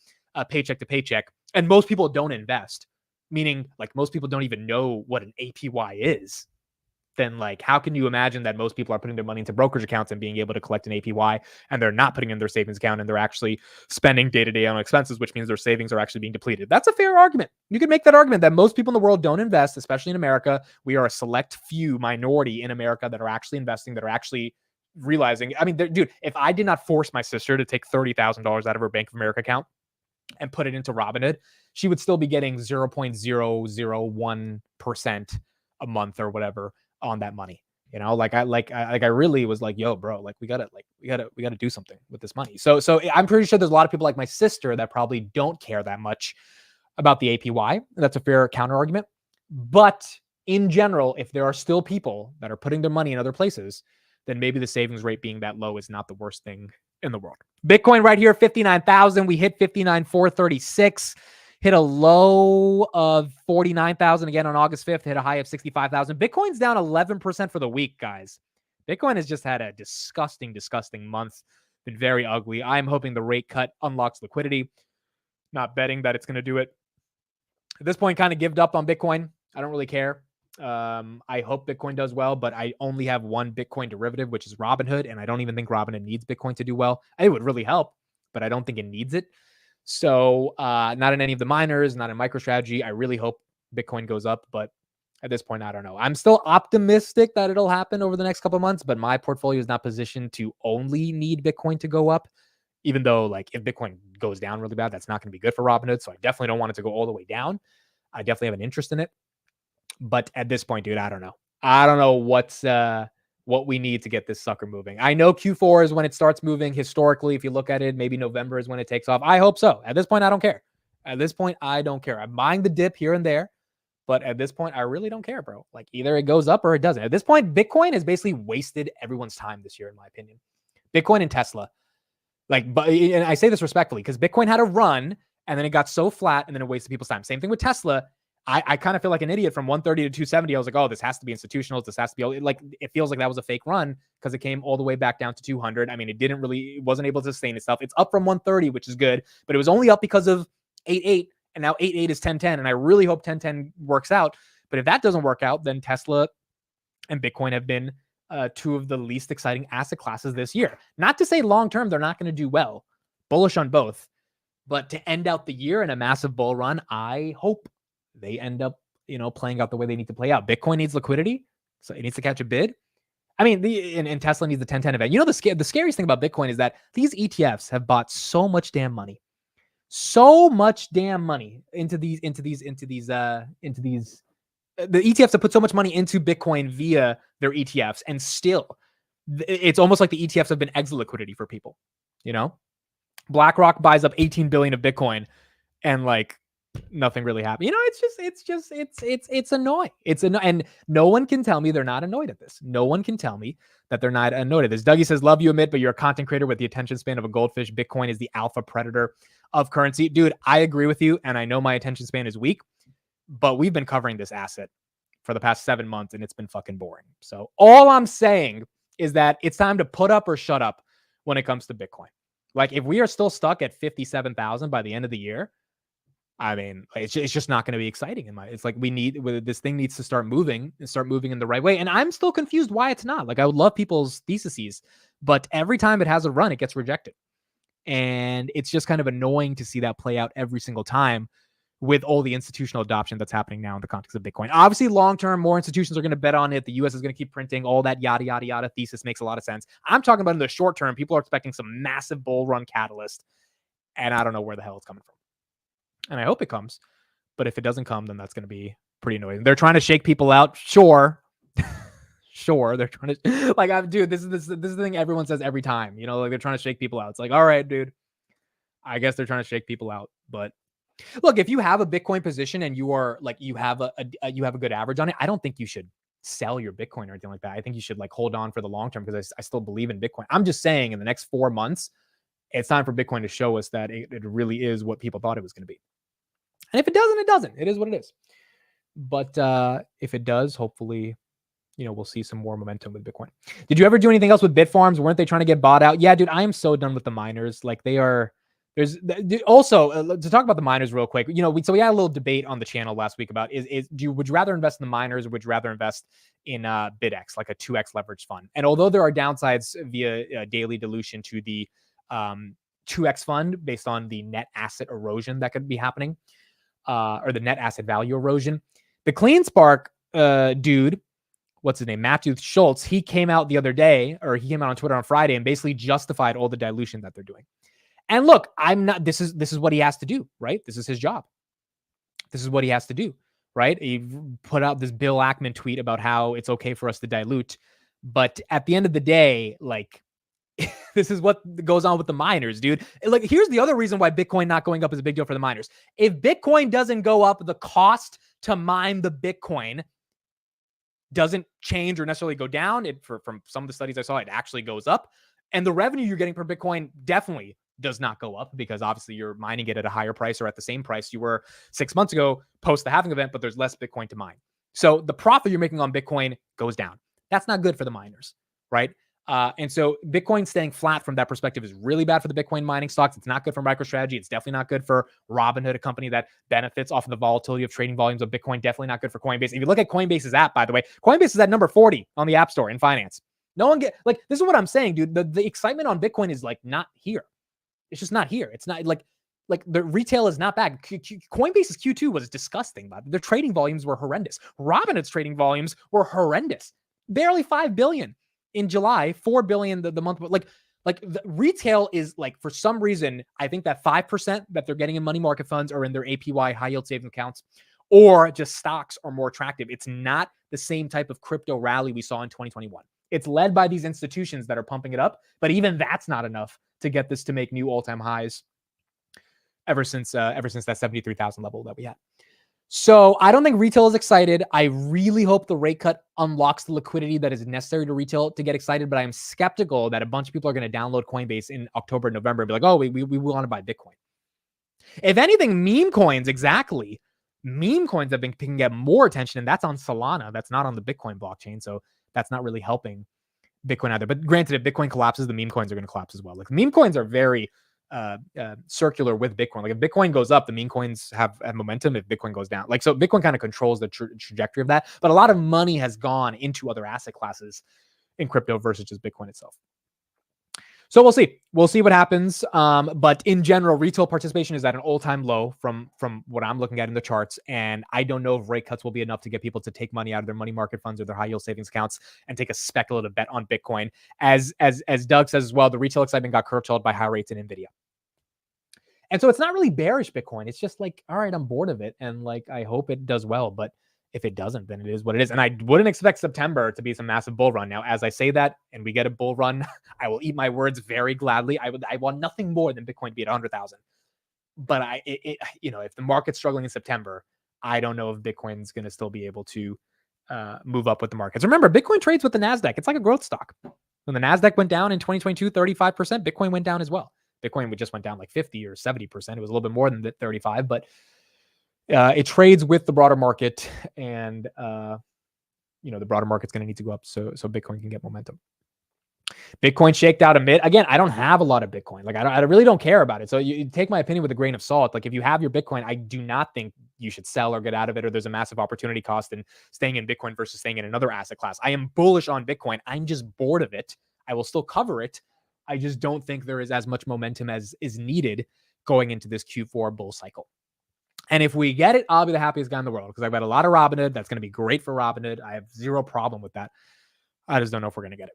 paycheck to paycheck and most people don't invest, meaning like most people don't even know what an APY is, then like, how can you imagine that most people are putting their money into brokerage accounts and being able to collect an APY, and they're not putting in their savings account and they're actually spending day-to-day on expenses, which means their savings are actually being depleted? That's a fair argument. You can make that argument that most people in the world don't invest, especially in America. We are a select few minority in America that are actually investing, that are actually realizing. I mean, dude, if I did not force my sister to take $30,000 out of her Bank of America account and put it into Robinhood, she would still be getting 0.001% a month or whatever on that money. You know, I really was like, yo, bro, like we gotta do something with this money. So I'm pretty sure there's a lot of people like my sister that probably don't care that much about the APY. That's a fair counter argument. But in general, if there are still people that are putting their money in other places, then maybe the savings rate being that low is not the worst thing in the world. Bitcoin right here, 59,000. We hit 59,436. Hit a low of 49,000 again on August 5th, hit a high of 65,000. Bitcoin's down 11% for the week, guys. Bitcoin has just had a disgusting, disgusting month. Been very ugly. I'm hoping the rate cut unlocks liquidity. Not betting that it's going to do it. At this point, kind of gived up on Bitcoin. I don't really care. I hope Bitcoin does well, but I only have one Bitcoin derivative, which is Robinhood, and I don't even think Robinhood needs Bitcoin to do well. It would really help, but I don't think it needs it. So not in any of the miners, not in MicroStrategy. I really hope Bitcoin goes up, but at this point, I don't know. I'm still optimistic that it'll happen over the next couple of months, but my portfolio is not positioned to only need Bitcoin to go up, even though like if Bitcoin goes down really bad, that's not going to be good for Robinhood. So I definitely don't want it to go all the way down. I definitely have an interest in it. But at this point, dude, I don't know. I don't know what we need to get this sucker moving. I know Q4 is when it starts moving historically. If you look at it, maybe November is when it takes off. I hope so. At this point, I don't care. At this point, I don't care. I'm buying the dip here and there, but at this point, I really don't care, bro. Like either it goes up or it doesn't. At this point, Bitcoin has basically wasted everyone's time this year, in my opinion. Bitcoin and Tesla. Like, but and I say this respectfully because Bitcoin had a run and then it got so flat and then it wasted people's time. Same thing with Tesla. I kind of feel like an idiot from 130 to 270. I was like, oh, this has to be institutionals. This has to be like, it feels like that was a fake run because it came all the way back down to 200. I mean, it wasn't able to sustain itself. It's up from 130, which is good, but it was only up because of 8.8 and now 8.8 is 10.10. And I really hope 10.10 works out. But if that doesn't work out, then Tesla and Bitcoin have been two of the least exciting asset classes this year. Not to say long-term, they're not going to do well. Bullish on both, but to end out the year in a massive bull run, I hope they end up, playing out the way they need to play out. Bitcoin needs liquidity, so it needs to catch a bid. I mean, and Tesla needs the 10-10 event. The scariest thing about Bitcoin is that these ETFs have bought so much damn money into these. The ETFs have put so much money into Bitcoin via their ETFs, and still, it's almost like the ETFs have been exit liquidity for people. BlackRock buys up 18 billion of Bitcoin, and like, nothing really happened. It's annoying. And no one can tell me they're not annoyed at this. No one can tell me that they're not annoyed at this. Dougie says, love you, Amit, but you're a content creator with the attention span of a goldfish. Bitcoin is the alpha predator of currency. Dude, I agree with you. And I know my attention span is weak, but we've been covering this asset for the past 7 months and it's been fucking boring. So all I'm saying is that it's time to put up or shut up when it comes to Bitcoin. Like if we are still stuck at 57,000 by the end of the year, I mean, it's just not going to be exciting. It's like this thing needs to start moving in the right way. And I'm still confused why it's not. Like I would love people's theses, but every time it has a run, it gets rejected. And it's just kind of annoying to see that play out every single time with all the institutional adoption that's happening now in the context of Bitcoin. Obviously, long-term, more institutions are going to bet on it. The US is going to keep printing, all that yada, yada, yada thesis makes a lot of sense. I'm talking about in the short term, people are expecting some massive bull run catalyst. And I don't know where the hell it's coming from. And I hope it comes. But if it doesn't come, then that's going to be pretty annoying. They're trying to shake people out. Sure. Sure. They're trying to dude, this is the thing everyone says every time, like they're trying to shake people out. It's like, all right, dude, I guess they're trying to shake people out. But look, if you have a Bitcoin position and you are like, you have a good average on it, I don't think you should sell your Bitcoin or anything like that. I think you should like hold on for the long term because I still believe in Bitcoin. I'm just saying in the next 4 months, it's time for Bitcoin to show us that it really is what people thought it was going to be. And if it doesn't, it doesn't. It is what it is. But if it does, hopefully, we'll see some more momentum with Bitcoin. Did you ever do anything else with Bitfarms? Weren't they trying to get bought out? Yeah, dude, I am so done with the miners. Like they're There's also to talk about the miners real quick. We had a little debate on the channel last week about would you rather invest in the miners or would you rather invest in BitX, like a 2x leverage fund? And although there are downsides via daily dilution to the 2x fund based on the net asset erosion that could be happening, or the net asset value erosion, the Clean Spark dude, what's his name, Matthew Schultz, he came out the other day, or he came out on Twitter on Friday and basically justified all the dilution that they're doing. And look, this is what he has to do, right? This is his job. This is what he has to do, right? He put out this Bill Ackman tweet about how it's okay for us to dilute. But at the end of the day, like, this is what goes on with the miners, dude. Like, here's the other reason why Bitcoin not going up is a big deal for the miners. If Bitcoin doesn't go up, the cost to mine the Bitcoin doesn't change or necessarily go down. From some of the studies I saw, it actually goes up. And the revenue you're getting per Bitcoin definitely does not go up, because obviously you're mining it at a higher price or at the same price you were 6 months ago post the halving event, but there's less Bitcoin to mine. So the profit you're making on Bitcoin goes down. That's not good for the miners, right? And so Bitcoin staying flat from that perspective is really bad for the Bitcoin mining stocks. It's not good for MicroStrategy. It's definitely not good for Robinhood, a company that benefits off of the volatility of trading volumes of Bitcoin. Definitely not good for Coinbase. If you look at Coinbase's app, by the way, Coinbase is at number 40 on the App Store in finance. No one this is what I'm saying, dude. The excitement on Bitcoin is like not here. It's just not here. It's not like the retail is not bad. Coinbase's Q2 was disgusting. Their trading volumes were horrendous. Robinhood's trading volumes were horrendous. Barely 5 billion in July, 4 billion the month. Like the retail is like, for some reason, I think that 5% that they're getting in money market funds or in their APY high yield savings accounts, or just stocks, are more attractive. It's not the same type of crypto rally we saw in 2021. It's led by these institutions that are pumping it up, but even that's not enough to get this to make new all-time highs ever since that 73,000 level that we had. So I don't think retail is excited. I really hope the rate cut unlocks the liquidity that is necessary to retail to get excited, but I'm skeptical that a bunch of people are going to download Coinbase in October, November and be like, oh, we want to buy Bitcoin. If anything, meme coins can get more attention, and that's on Solana. That's not on the Bitcoin blockchain, so that's not really helping Bitcoin either. But granted, if Bitcoin collapses, the meme coins are going to collapse as well. Like, meme coins are very circular with Bitcoin. Like, if Bitcoin goes up, the meme coins have momentum. If Bitcoin goes down, so Bitcoin kind of controls the trajectory of that. But a lot of money has gone into other asset classes in crypto versus just Bitcoin itself. So we'll see. We'll see what happens. But in general, retail participation is at an all-time low from what I'm looking at in the charts. And I don't know if rate cuts will be enough to get people to take money out of their money market funds or their high yield savings accounts and take a speculative bet on Bitcoin. As Doug says as well, the retail excitement got curtailed by high rates in NVIDIA. And so it's not really bearish Bitcoin. It's just like, all right, I'm bored of it. And like, I hope it does well. But if it doesn't, then it is what it is. And I wouldn't expect September to be some massive bull run. Now, as I say that and we get a bull run, I will eat my words very gladly. I want nothing more than Bitcoin to be at 100,000. But if the market's struggling in September, I don't know if Bitcoin's going to still be able to move up with the markets. Remember, Bitcoin trades with the NASDAQ. It's like a growth stock. When the NASDAQ went down in 2022, 35%, Bitcoin went down as well. Bitcoin just went down like 50 or 70%. It was a little bit more than the 35, but it trades with the broader market, and the broader market's going to need to go up so Bitcoin can get momentum. Bitcoin shaked out a bit. Again, I don't have a lot of Bitcoin. Like, I really don't care about it. So you take my opinion with a grain of salt. Like, if you have your Bitcoin, I do not think you should sell or get out of it, or there's a massive opportunity cost in staying in Bitcoin versus staying in another asset class. I am bullish on Bitcoin. I'm just bored of it. I will still cover it. I just don't think there is as much momentum as is needed going into this Q4 bull cycle. And if we get it, I'll be the happiest guy in the world, because I've got a lot of Robinhood. That's going to be great for Robinhood. I have zero problem with that. I just don't know if we're going to get it.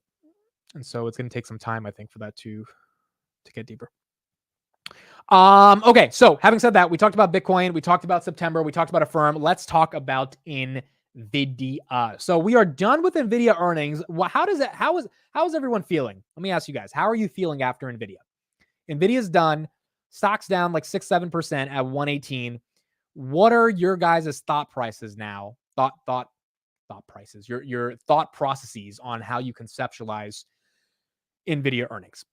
And so it's going to take some time, I think, for that to get deeper. Okay, so having said that, we talked about Bitcoin. We talked about September. We talked about Affirm. Let's talk about NVIDIA. So we are done with NVIDIA earnings. How is everyone feeling? Let me ask you guys. How are you feeling after NVIDIA? NVIDIA's done. Stock's down like 6-7% at 118. What are your guys' thought prices now? Thought prices. Your thought processes on how you conceptualize NVIDIA earnings.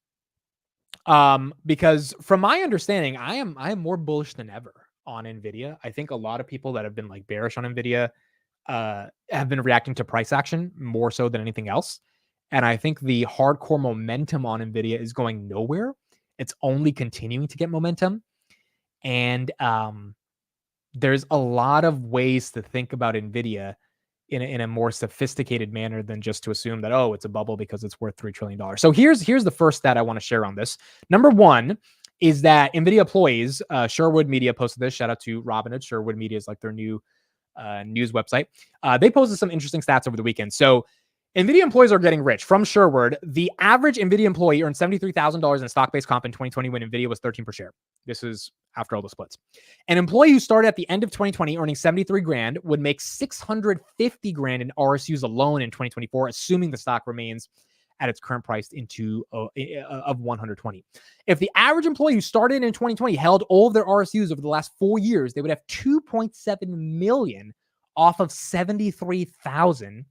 Because from my understanding, I am more bullish than ever on NVIDIA. I think a lot of people that have been like bearish on NVIDIA have been reacting to price action more so than anything else. And I think the hardcore momentum on NVIDIA is going nowhere. It's only continuing to get momentum. And there's a lot of ways to think about NVIDIA in a more sophisticated manner than just to assume that, oh, it's a bubble because it's worth $3 trillion. So here's the first stat I want to share on this. Number one is that NVIDIA employees, Sherwood Media posted this. Shout out to Robin at Sherwood Media, is like their new news website. They posted some interesting stats over the weekend. So NVIDIA employees are getting rich. From Sherwood, the average NVIDIA employee earned $73,000 in stock-based comp in 2020 when NVIDIA was 13 per share. This is after all the splits. An employee who started at the end of 2020 earning 73 grand would make 650 grand in RSUs alone in 2024, assuming the stock remains at its current price of 120. If the average employee who started in 2020 held all of their RSUs over the last 4 years, they would have 2.7 million off of 73,000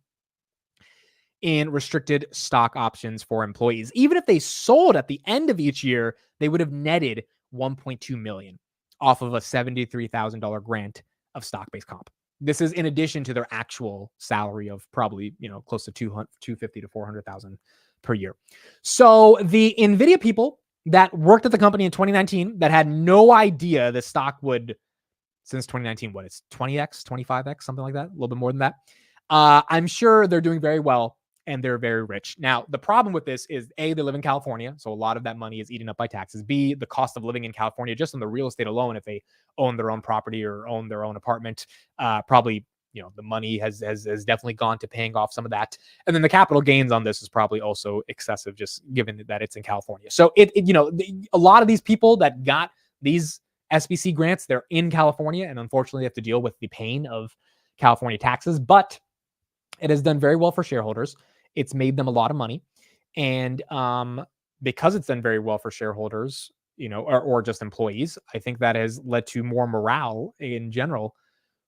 in restricted stock options for employees. Even if they sold at the end of each year, they would have netted 1.2 million off of a $73,000 grant of stock-based comp. This is in addition to their actual salary of probably, close to 250 to 400,000 per year. So the NVIDIA people that worked at the company in 2019 that had no idea the stock would, since 2019, it's 20x, 25x, something like that, a little bit more than that. I'm sure they're doing very well and they're very rich. Now, the problem with this is A, they live in California, so a lot of that money is eaten up by taxes. B, the cost of living in California, just on the real estate alone, if they own their own property or own their own apartment, probably, the money has definitely gone to paying off some of that. And then the capital gains on this is probably also excessive, just given that it's in California. So a lot of these people that got these SBC grants, they're in California, and unfortunately have to deal with the pain of California taxes, but it has done very well for shareholders. It's made them a lot of money. And because it's done very well for shareholders, or just employees, I think that has led to more morale in general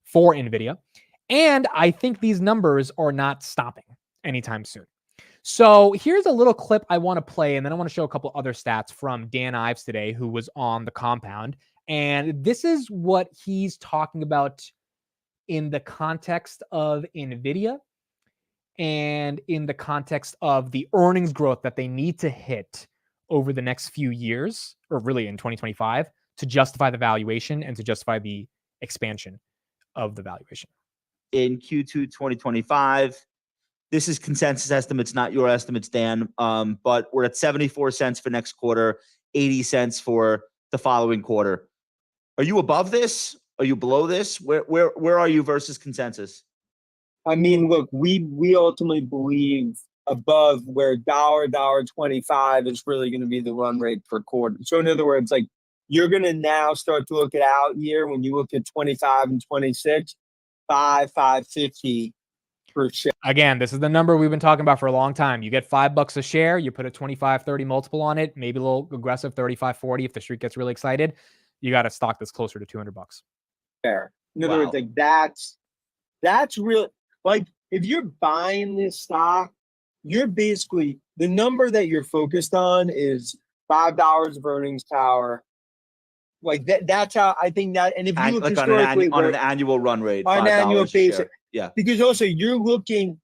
for NVIDIA. And I think these numbers are not stopping anytime soon. So here's a little clip I want to play, and then I want to show a couple other stats from Dan Ives today, who was on the compound. And this is what he's talking about in the context of NVIDIA and in the context of the earnings growth that they need to hit over the next few years, or really in 2025, to justify the valuation and to justify the expansion of the valuation. In Q2 2025, this is consensus estimates, not your estimates, Dan. But we're at 74 cents for next quarter, 80 cents for the following quarter. Are you above this? Are you below this? Where are you versus consensus? I mean, look, we ultimately believe above where $1.25 is really going to be the run rate per quarter. So in other words, like, you're going to now start to look at out year when you look at 25 and 26, $5.50 per share. Again, this is the number we've been talking about for a long time. You get $5 a share, you put a 25-30 multiple on it, maybe a little aggressive 35-40 if the street gets really excited. You got a stock that's closer to $200. Fair. In other words, like, that's real. Like, if you're buying this stock, you're basically, the number that you're focused on is $5 of earnings power. Like that's how I think that. And if you look like historically on an annual run rate, on an annual basis, yeah. Because also you're looking,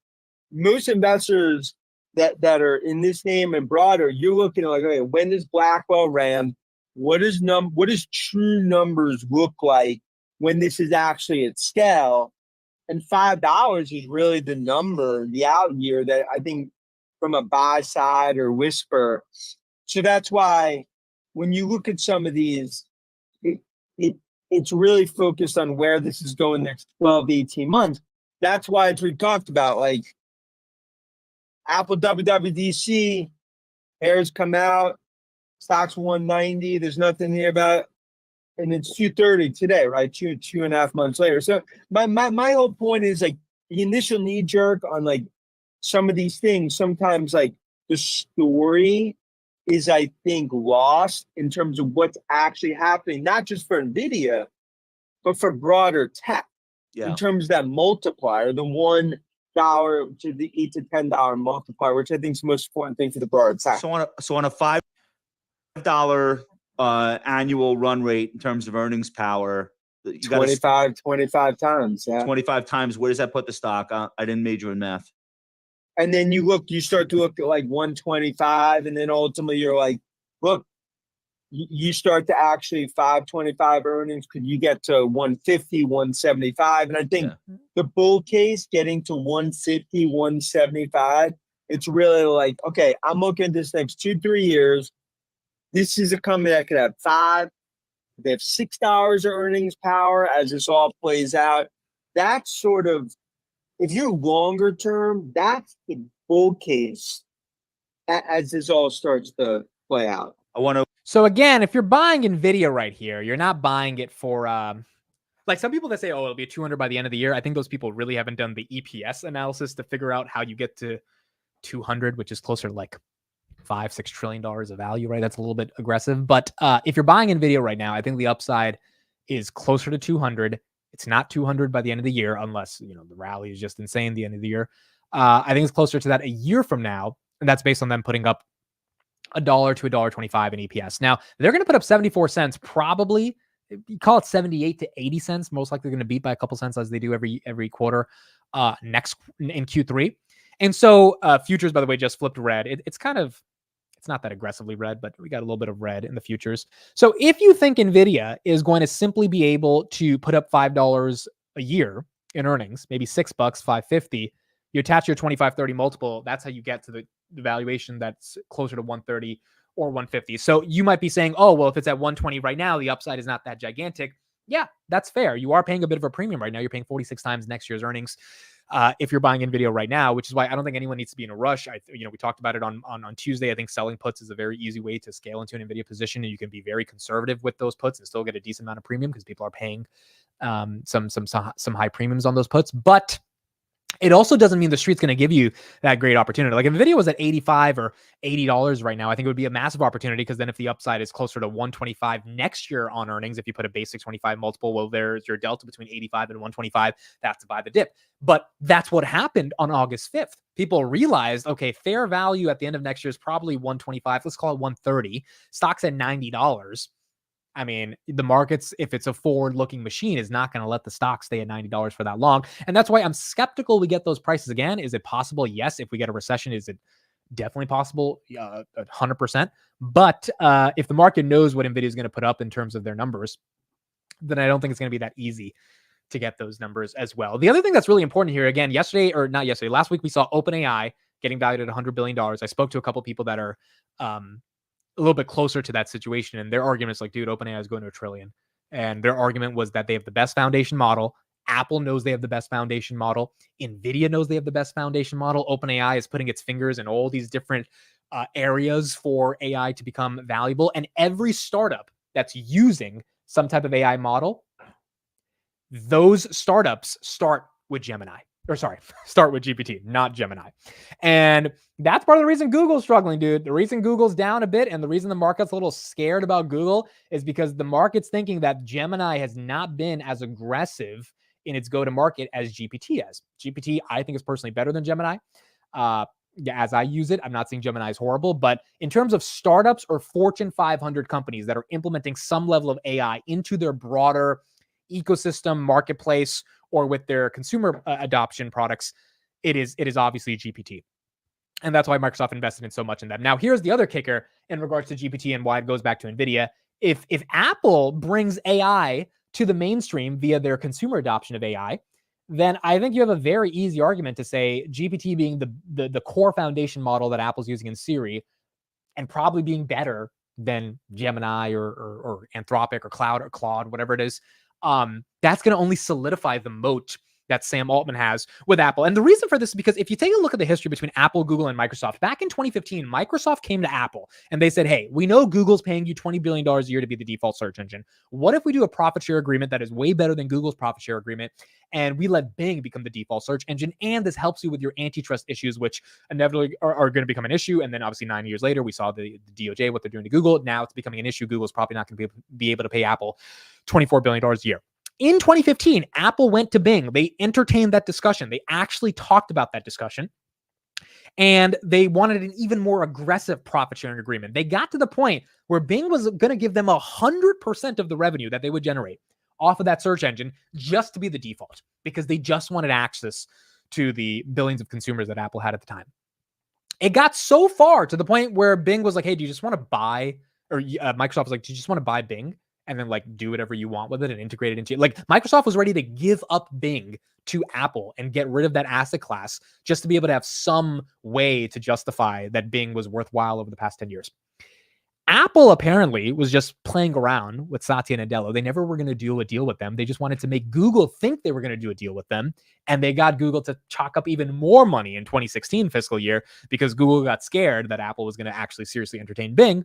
most investors that are in this name and broader, you're looking at like, okay, when does Blackwell ramp? What does true numbers look like when this is actually at scale? And $5 is really the number, the out year that I think from a buy side or whisper. So that's why when you look at some of these, it's really focused on where this is going next 12 to 18 months. That's why it's we talked about, like, Apple WWDC, pairs come out, stocks 190. There's nothing here about, and it's 230 today, right? 2.5 months later. So my whole point is, like, the initial knee jerk on like some of these things, sometimes like the story is, I think, lost in terms of what's actually happening, not just for NVIDIA, but for broader tech. Yeah. In terms of that multiplier, the $1 to the $8 to $10 multiplier, which I think is the most important thing for the broader tech. So on a $5 annual run rate in terms of earnings power, you 25 times. Yeah. 25 times. Where does that put the stock? I didn't major in math. And then you start to look at like 125, and then ultimately you're like, look, you start to actually 525 earnings, could you get to 150, 175? And I think the bull case getting to 150, 175, it's really like, okay, I'm looking at this next 2-3 years. This is a company that could have $5, they have $6 of earnings power as this all plays out. That's sort of, if you're longer term, that's the bull case as this all starts to play out. I want to. So again, if you're buying NVIDIA right here, you're not buying it for like some people that say, oh, it'll be 200 by the end of the year. I think those people really haven't done the EPS analysis to figure out how you get to 200, which is closer to like $5-6 trillion of value, right? That's a little bit aggressive. But if you're buying NVIDIA right now, I think the upside is closer to 200. It's not 200 by the end of the year, unless, you know, the rally is just insane the end of the year. I think it's closer to that a year from now. And that's based on them putting up $1 to $1.25 in EPS. Now, they're going to put up 74 cents, probably. You call it 78 to 80 cents. Most likely going to beat by a couple cents as they do every quarter next in Q3. And so futures, by the way, just flipped red. It's not that aggressively red, but we got a little bit of red in the futures. So if you think NVIDIA is going to simply be able to put up $5 a year in earnings, maybe $6, $5.50, you attach your 25-30 multiple, that's how you get to the valuation that's closer to 130 or 150. So you might be saying, oh, well, if it's at 120 right now, the upside is not that gigantic. Yeah, that's fair. You are paying a bit of a premium right now. You're paying 46 times next year's earnings if you're buying NVIDIA right now, which is why I don't think anyone needs to be in a rush. We talked about it on Tuesday. I think selling puts is a very easy way to scale into an NVIDIA position, and you can be very conservative with those puts and still get a decent amount of premium because people are paying some high premiums on those puts. But it also doesn't mean the street's going to give you that great opportunity. Like if NVIDIA was at $85 or $80 right now, I think it would be a massive opportunity, because then if the upside is closer to 125 next year on earnings, if you put a basic 25 multiple, well, there's your delta between 85 and 125. That's to buy the dip. But that's what happened on August 5th. People realized, okay, fair value at the end of next year is probably 125. Let's call it 130. Stock's at $90. I mean, the markets, if it's a forward-looking machine, is not going to let the stock stay at $90 for that long. And that's why I'm skeptical we get those prices again. Is it possible? Yes. If we get a recession, is it definitely possible? 100%. But if the market knows what NVIDIA is going to put up in terms of their numbers, then I don't think it's going to be that easy to get those numbers as well. The other thing that's really important here, again, last week, we saw OpenAI getting valued at $100 billion. I spoke to a couple people that are a little bit closer to that situation, and their argument is like, dude, OpenAI is going to $1 trillion. And their argument was that they have the best foundation model. Apple knows they have the best foundation model. NVIDIA knows they have the best foundation model. OpenAI is putting its fingers in all these different areas for AI to become valuable. And every startup that's using some type of AI model, those startups start with GPT, not Gemini. And that's part of the reason Google's struggling, dude. The reason Google's down a bit and the reason the market's a little scared about Google is because the market's thinking that Gemini has not been as aggressive in its go-to-market as GPT has. GPT, I think, is personally better than Gemini. As I use it, I'm not saying Gemini is horrible, but in terms of startups or Fortune 500 companies that are implementing some level of AI into their broader ecosystem, marketplace, or with their consumer adoption products, it is obviously GPT. And that's why Microsoft invested in so much in that. Now, here's the other kicker in regards to GPT and why it goes back to NVIDIA. If Apple brings AI to the mainstream via their consumer adoption of AI, then I think you have a very easy argument to say GPT being the core foundation model that Apple's using in Siri, and probably being better than Gemini or Anthropic or Claude, whatever it is, that's going to only solidify the moat that Sam Altman has with Apple. And the reason for this is because if you take a look at the history between Apple, Google, and Microsoft, back in 2015, Microsoft came to Apple and they said, hey, we know Google's paying you $20 billion a year to be the default search engine. What if we do a profit share agreement that is way better than Google's profit share agreement, and we let Bing become the default search engine, and this helps you with your antitrust issues, which inevitably are going to become an issue. And then obviously 9 years later, we saw the DOJ, what they're doing to Google. Now it's becoming an issue. Google's probably not going to be able to pay Apple $24 billion a year. In 2015, Apple went to Bing. They entertained that discussion. They actually talked about that discussion. And they wanted an even more aggressive profit sharing agreement. They got to the point where Bing was going to give them 100% of the revenue that they would generate off of that search engine just to be the default, because they just wanted access to the billions of consumers that Apple had at the time. It got so far to the point where Bing was like, hey, do you just want to buy, Microsoft was like, do you just want to buy Bing and then like do whatever you want with it and integrate it into it? Like Microsoft was ready to give up Bing to Apple and get rid of that asset class just to be able to have some way to justify that Bing was worthwhile over the past 10 years. Apple apparently was just playing around with Satya Nadella. They never were going to do a deal with them. They just wanted to make Google think they were going to do a deal with them. And they got Google to chalk up even more money in 2016 fiscal year because Google got scared that Apple was going to actually seriously entertain Bing.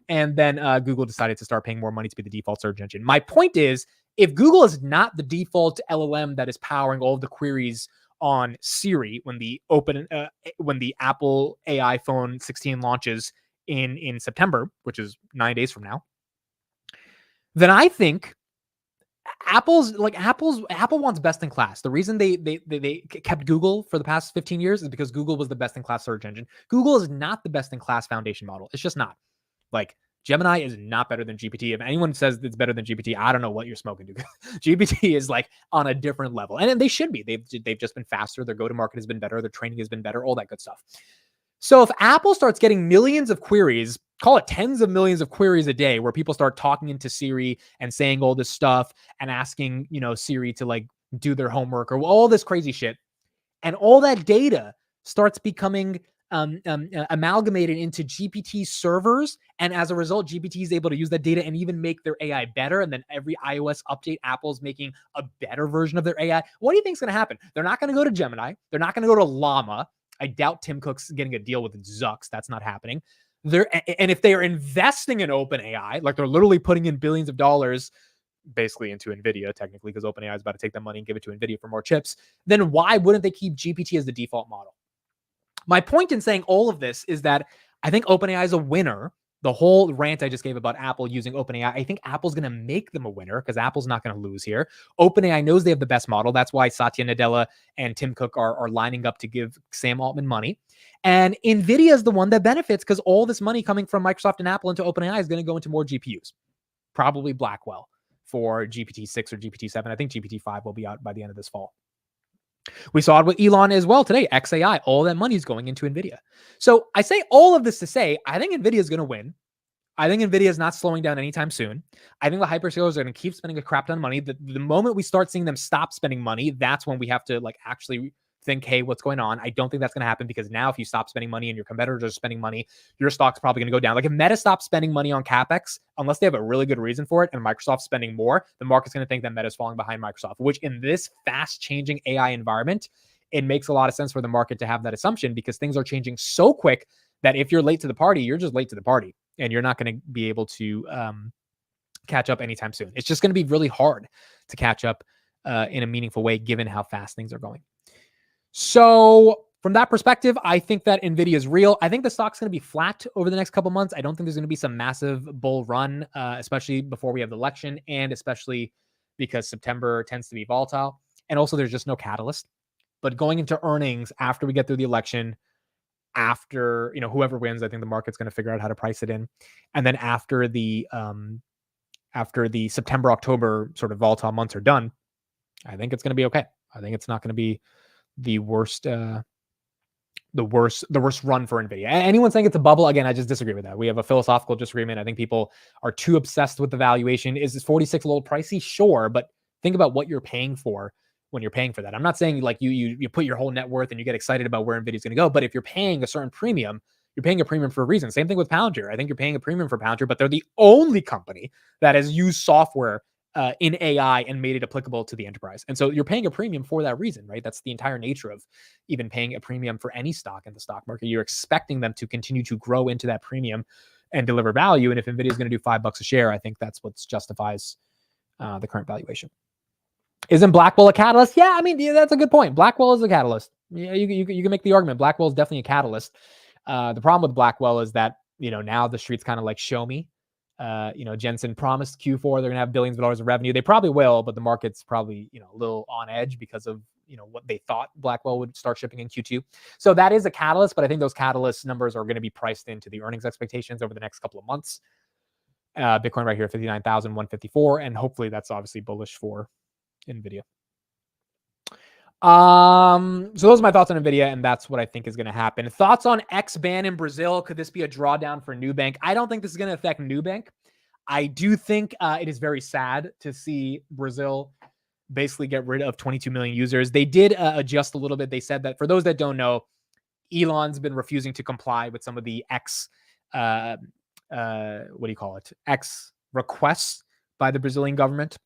And then Google decided to start paying more money to be the default search engine. My point is, if Google is not the default LLM that is powering all of the queries on Siri when the Apple AI phone 16 launches in September, which is 9 days from now, then I think Apple wants best in class. The reason they kept Google for the past 15 years is because Google was the best in class search engine. Google is not the best in class foundation model. It's just not. Like Gemini is not better than GPT. If anyone says it's better than GPT, I don't know what you're smoking, dude. GPT is like on a different level, and they should be. They've just been faster. Their go-to-market has been better. Their training has been better. All that good stuff. So if Apple starts getting millions of queries, call it tens of millions of queries a day, where people start talking into Siri and saying all this stuff and asking, Siri to like do their homework or all this crazy shit, and all that data starts becoming amalgamated into GPT servers, and as a result, GPT is able to use that data and even make their AI better. And then every iOS update, Apple's making a better version of their AI. What do you think is going to happen? They're not going to go to Gemini. They're not going to go to Llama. I doubt Tim Cook's getting a deal with Zucks. That's not happening. And if they are investing in OpenAI, like they're literally putting in billions of dollars basically into NVIDIA, technically, because OpenAI is about to take that money and give it to NVIDIA for more chips, then why wouldn't they keep GPT as the default model? My point in saying all of this is that I think OpenAI is a winner. The whole rant I just gave about Apple using OpenAI, I think Apple's going to make them a winner because Apple's not going to lose here. OpenAI knows they have the best model. That's why Satya Nadella and Tim Cook are lining up to give Sam Altman money. And NVIDIA is the one that benefits because all this money coming from Microsoft and Apple into OpenAI is going to go into more GPUs. Probably Blackwell for GPT-6 or GPT-7. I think GPT-5 will be out by the end of this fall. We saw it with Elon as well today. XAI, all that money is going into NVIDIA. So I say all of this to say, I think NVIDIA is going to win. I think NVIDIA is not slowing down anytime soon. I think the hyperscalers are going to keep spending a crap ton of money. The moment we start seeing them stop spending money, that's when we have to like actually think, hey, what's going on? I don't think that's going to happen because now if you stop spending money and your competitors are spending money, your stock's probably going to go down. Like if Meta stops spending money on CapEx, unless they have a really good reason for it and Microsoft's spending more, the market's going to think that Meta's falling behind Microsoft, which in this fast changing AI environment, it makes a lot of sense for the market to have that assumption because things are changing so quick that if you're late to the party, you're just late to the party and you're not going to be able to catch up anytime soon. It's just going to be really hard to catch up in a meaningful way given how fast things are going. So from that perspective, I think that NVIDIA is real. I think the stock's going to be flat over the next couple months. I don't think there's going to be some massive bull run, especially before we have the election and especially because September tends to be volatile. And also there's just no catalyst. But going into earnings after we get through the election, after, whoever wins, I think the market's going to figure out how to price it in. And then after the September, October sort of volatile months are done, I think it's going to be okay. I think it's not going to be the worst run for NVIDIA. Anyone saying it's a bubble, again, I just disagree with that. We have a philosophical disagreement. I think people are too obsessed with the valuation. Is this 46 a little pricey? Sure, but think about what you're paying for when you're paying for that. I'm not saying like you put your whole net worth and you get excited about where NVIDIA is going to go, but if you're paying a certain premium, you're paying a premium for a reason. Same thing with Palantir. I think you're paying a premium for Palantir, but they're the only company that has used software in AI and made it applicable to the enterprise. And so you're paying a premium for that reason, right? That's the entire nature of even paying a premium for any stock in the stock market. You're expecting them to continue to grow into that premium and deliver value. And if NVIDIA is going to do $5 a share, I think that's what justifies the current valuation. Isn't Blackwell a catalyst? Yeah, I mean, that's a good point. Blackwell is a catalyst. Yeah, you can make the argument. Blackwell is definitely a catalyst. The problem with Blackwell is that, now the street's kind of like, show me. Jensen promised Q4 they're going to have billions of dollars of revenue. They probably will, but the market's probably, a little on edge because of, what they thought Blackwell would start shipping in Q2. So that is a catalyst, but I think those catalyst numbers are going to be priced into the earnings expectations over the next couple of months. Bitcoin right here, 59,154. And hopefully that's obviously bullish for NVIDIA. So those are my thoughts on NVIDIA, and that's what I think is going to happen. Thoughts on X ban in Brazil? Could this be a drawdown for Nubank? I don't think this is going to affect Nubank. I do think it is very sad to see Brazil basically get rid of 22 million users. They did adjust a little bit. They said that, for those that don't know, Elon's been refusing to comply with some of the X, what do you call it? X requests by the Brazilian government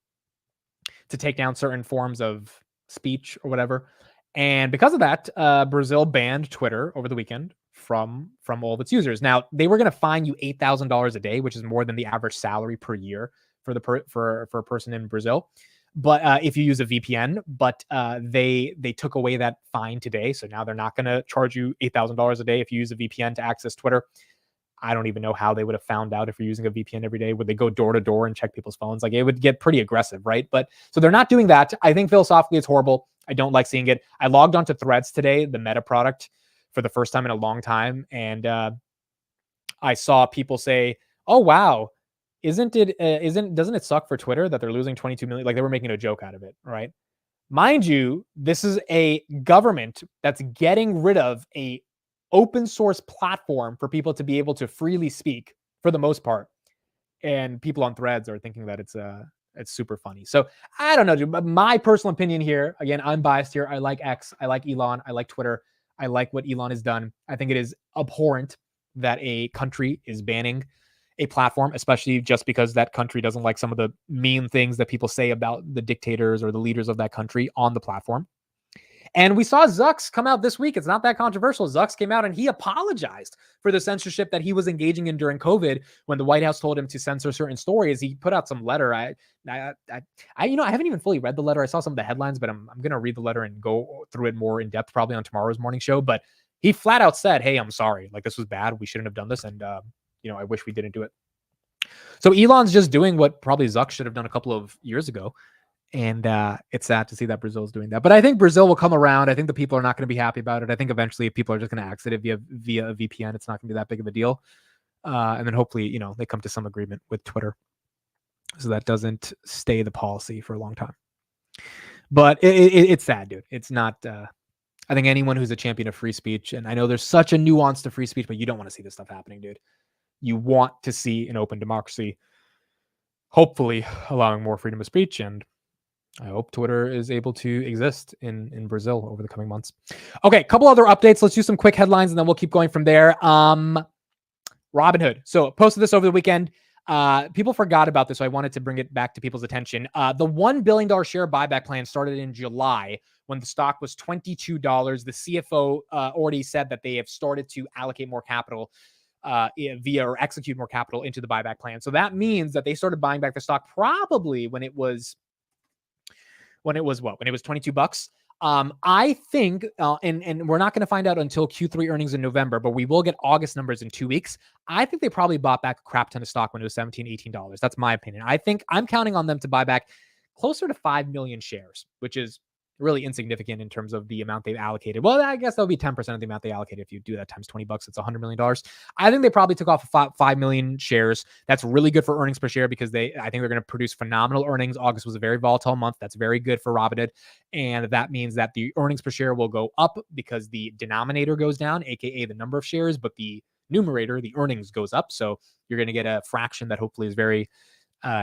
to take down certain forms of speech or whatever. And because of that, Brazil banned Twitter over the weekend from all of its users. Now, they were going to fine you $8,000 a day, which is more than the average salary per year for a person in Brazil. But if you use a VPN, but they took away that fine today, so now they're not going to charge you $8,000 a day if you use a VPN to access Twitter. I don't even know how they would have found out if you're using a VPN every day. Would they go door to door and check people's phones? Like, it would get pretty aggressive, right? But so they're not doing that. I think philosophically it's horrible. I don't like seeing it. I logged onto Threads today, the Meta product, for the first time in a long time, and I saw people say, "Oh wow, doesn't it suck for Twitter that they're losing 22 million?" Like, they were making a joke out of it, right? Mind you, this is a government that's getting rid of a open source platform for people to be able to freely speak for the most part. And people on Threads are thinking that it's super funny. So I don't know, dude, but my personal opinion here, again, I'm biased here. I like X. I like Elon. I like Twitter. I like what Elon has done. I think it is abhorrent that a country is banning a platform, especially just because that country doesn't like some of the mean things that people say about the dictators or the leaders of that country on the platform. And we saw Zucks come out this week. It's not that controversial. Zucks came out and he apologized for the censorship that he was engaging in during COVID when the White House told him to censor certain stories. He put out some letter. I haven't even fully read the letter. I saw some of the headlines, but I'm going to read the letter and go through it more in depth probably on tomorrow's morning show. But he flat out said, "Hey, I'm sorry. Like, this was bad. We shouldn't have done this. And, I wish we didn't do it." So Elon's just doing what probably Zuck should have done a couple of years ago. And it's sad to see that Brazil is doing that. But I think Brazil will come around. I think the people are not going to be happy about it. I think eventually people are just going to exit it via a VPN. It's not going to be that big of a deal. And then hopefully, they come to some agreement with Twitter so that doesn't stay the policy for a long time. But it's sad, dude. It's not... I think anyone who's a champion of free speech, and I know there's such a nuance to free speech, but you don't want to see this stuff happening, dude. You want to see an open democracy, hopefully allowing more freedom of speech, and I hope Twitter is able to exist in Brazil over the coming months. Okay, a couple other updates. Let's do some quick headlines, and then we'll keep going from there. Robinhood. So posted this over the weekend. People forgot about this, so I wanted to bring it back to people's attention. The $1 billion share buyback plan started in July when the stock was $22. The CFO already said that they have started to allocate more capital via or execute more capital into the buyback plan. So that means that they started buying back the stock probably when it was what? When it was $22. I think, and we're not going to find out until Q3 earnings in November, but we will get August numbers in 2 weeks. I think they probably bought back a crap ton of stock when it was $17, $18. That's my opinion. I think I'm counting on them to buy back closer to 5 million shares, which is really insignificant in terms of the amount they've allocated. Well, I guess that'll be 10% of the amount they allocated. If you do that times $20, it's $100 million. I think they probably took off 5 million shares. That's really good for earnings per share because I think they're going to produce phenomenal earnings. August was a very volatile month. That's very good for Robinhood. And that means that the earnings per share will go up because the denominator goes down, aka the number of shares, but the numerator, the earnings, goes up. So you're going to get a fraction that hopefully is very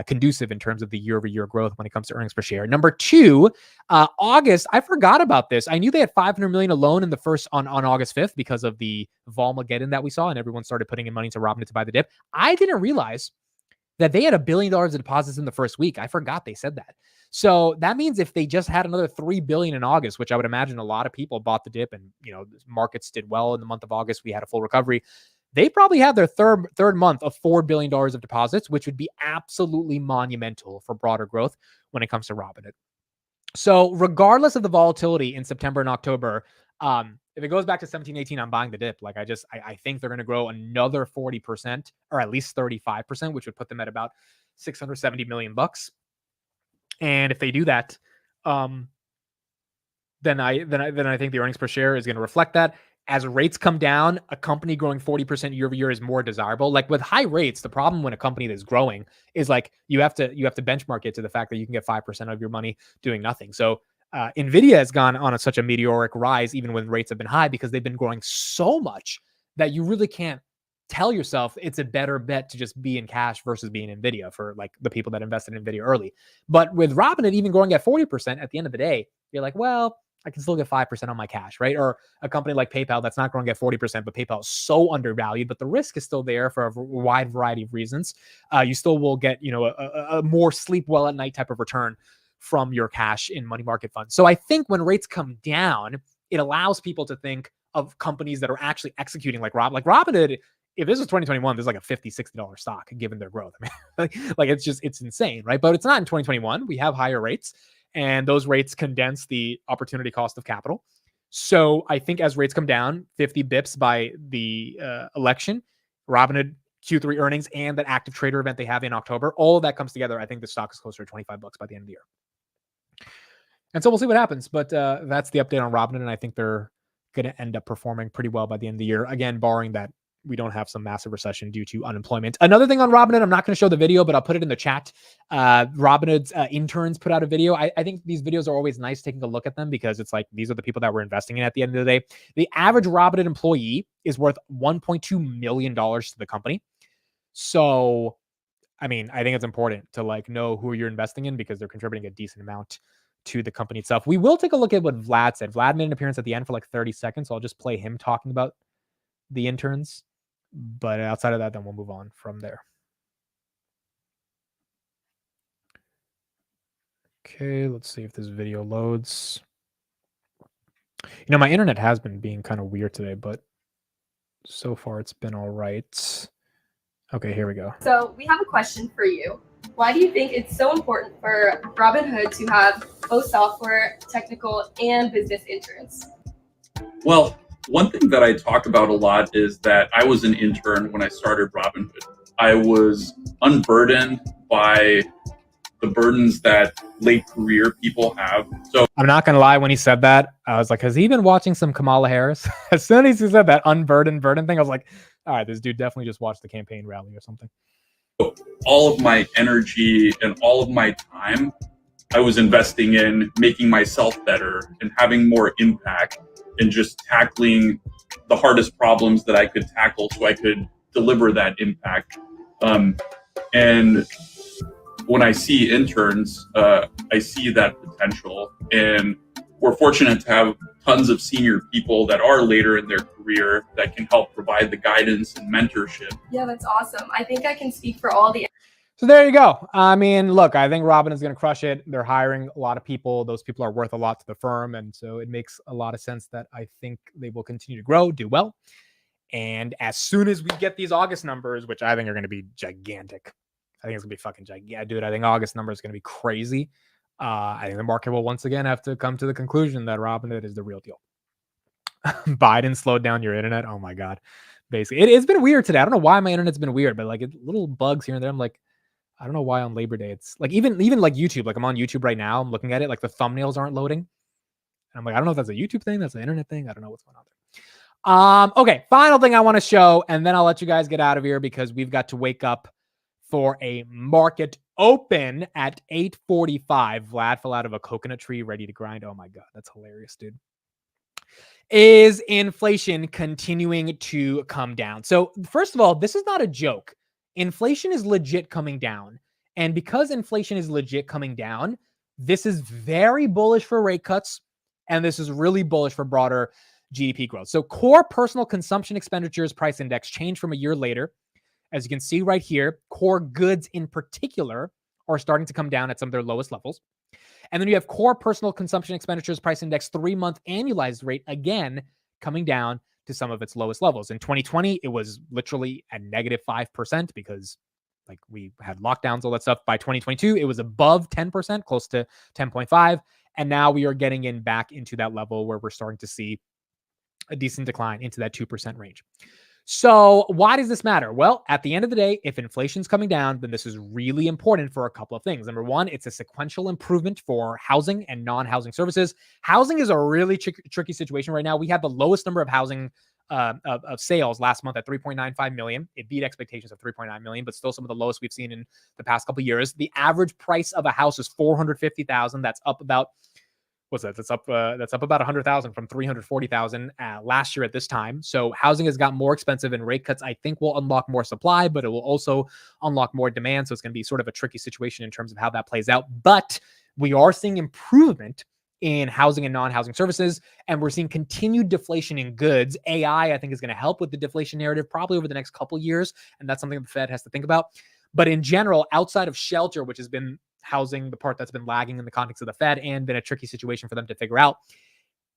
conducive in terms of the year-over-year growth when it comes to earnings per share. Number two, August, I forgot about this. I knew they had $500 million alone in the first on August 5th because of the Volmageddon that we saw, and everyone started putting in money to Robinhood to buy the dip. I didn't realize that they had $1 billion of deposits in the first week. I forgot they said that. So that means if they just had another $3 billion in August, which I would imagine a lot of people bought the dip, and markets did well in the month of August, we had a full recovery. They probably have their third month of $4 billion of deposits, which would be absolutely monumental for broader growth when it comes to Robinhood. So regardless of the volatility in September and October, if it goes back to 17, 18, I'm buying the dip. Like, I think they're going to grow another 40% or at least 35%, which would put them at about $670 million. And if they do that, then I think the earnings per share is going to reflect that. As rates come down, a company growing 40% year over year is more desirable. Like, with high rates, the problem when a company that's growing is like you have to benchmark it to the fact that you can get 5% of your money doing nothing. So NVIDIA has gone on such a meteoric rise, even when rates have been high, because they've been growing so much that you really can't tell yourself it's a better bet to just be in cash versus being in NVIDIA for like the people that invested in NVIDIA early. But with Robinhood even growing at 40%, at the end of the day, you're like, well, I can still get 5% on my cash, right? Or a company like PayPal that's not growing at 40%, but PayPal is so undervalued, but the risk is still there for a wide variety of reasons. You still will get, a more sleep well at night type of return from your cash in money market funds. So I think when rates come down, it allows people to think of companies that are actually executing like Robinhood. If this was 2021, this is like a $50, $60 stock given their growth. I mean, like it's insane, right? But it's not in 2021. We have higher rates, and those rates condense the opportunity cost of capital. So I think as rates come down 50 bips by the election, Robinhood Q3 earnings and that active trader event they have in October, all of that comes together. I think the stock is closer to $25 by the end of the year. And so we'll see what happens. But that's the update on Robinhood, and I think they're going to end up performing pretty well by the end of the year. Again, barring that we don't have some massive recession due to unemployment. Another thing on Robinhood, I'm not going to show the video, but I'll put it in the chat. Robinhood's interns put out a video. I think these videos are always nice taking a look at them because it's like, these are the people that we're investing in at the end of the day. The average Robinhood employee is worth $1.2 million to the company. So, I mean, I think it's important to like know who you're investing in because they're contributing a decent amount to the company itself. We will take a look at what Vlad said. Vlad made an appearance at the end for like 30 seconds. So I'll just play him talking about the interns. But outside of that, then we'll move on from there. Okay, let's see if this video loads. My internet has been being kind of weird today, but so far it's been all right. Okay, here we go. So we have a question for you. Why do you think it's so important for Robinhood to have both software, technical, and business interns? Well, one thing that I talk about a lot is that I was an intern when I started Robinhood. I was unburdened by the burdens that late career people have. So I'm not going to lie, when he said that, I was like, has he been watching some Kamala Harris? As soon as he said that unburdened burden thing, I was like, all right, this dude definitely just watched the campaign rally or something. All of my energy and all of my time, I was investing in making myself better and having more impact and just tackling the hardest problems that I could tackle so I could deliver that impact. And when I see interns, I see that potential. And we're fortunate to have tons of senior people that are later in their career that can help provide the guidance and mentorship. Yeah, that's awesome. I think I can speak for all the. So there you go. I mean, look, I think Robin is going to crush it. They're hiring a lot of people. Those people are worth a lot to the firm. And so it makes a lot of sense that I think they will continue to grow, do well. And as soon as we get these August numbers, which I think are going to be gigantic, I think it's going to be fucking gigantic. Dude, I think August numbers is going to be crazy. I think the market will once again have to come to the conclusion that Robinhood is the real deal. Biden slowed down your internet. Oh my God. Basically, it's been weird today. I don't know why my internet's been weird, but like little bugs here and there. I'm like, I don't know why on Labor Day it's like even like YouTube. Like I'm on YouTube right now. I'm looking at it. Like the thumbnails aren't loading. And I'm like, I don't know if that's a YouTube thing. That's an internet thing. I don't know what's going on there. Okay, final thing I want to show, and then I'll let you guys get out of here because we've got to wake up for a market open at 8:45. Vlad fell out of a coconut tree ready to grind. Oh my God, that's hilarious, dude. Is inflation continuing to come down? So first of all, this is not a joke. Inflation is legit coming down. And because inflation is legit coming down, this is very bullish for rate cuts. And this is really bullish for broader GDP growth. So core personal consumption expenditures price index changed from a year later. As you can see right here, core goods in particular are starting to come down at some of their lowest levels. And then you have core personal consumption expenditures price index 3-month annualized rate, again, coming down to some of its lowest levels. In 2020, it was literally at -5% because like we had lockdowns, all that stuff. By 2022, it was above 10%, close to 10.5. And now we are getting back into that level where we're starting to see a decent decline into that 2% range. So why does this matter? Well, at the end of the day, if inflation's coming down, then this is really important for a couple of things. Number one, it's a sequential improvement for housing and non-housing services. Housing is a really tricky situation right now. We had the lowest number of housing of sales last month at 3.95 million. It beat expectations of 3.9 million, but still some of the lowest we've seen in the past couple of years. The average price of a house is $450,000. That's up about what's that? That's up about 100,000 from 340,000 last year at this time. So housing has got more expensive, and rate cuts I think will unlock more supply, but it will also unlock more demand. So it's going to be sort of a tricky situation in terms of how that plays out. But we are seeing improvement in housing and non-housing services, and we're seeing continued deflation in goods. AI, I think, is going to help with the deflation narrative probably over the next couple of years, and that's something the Fed has to think about. But in general, outside of shelter, which has been housing, the part that's been lagging in the context of the Fed and been a tricky situation for them to figure out,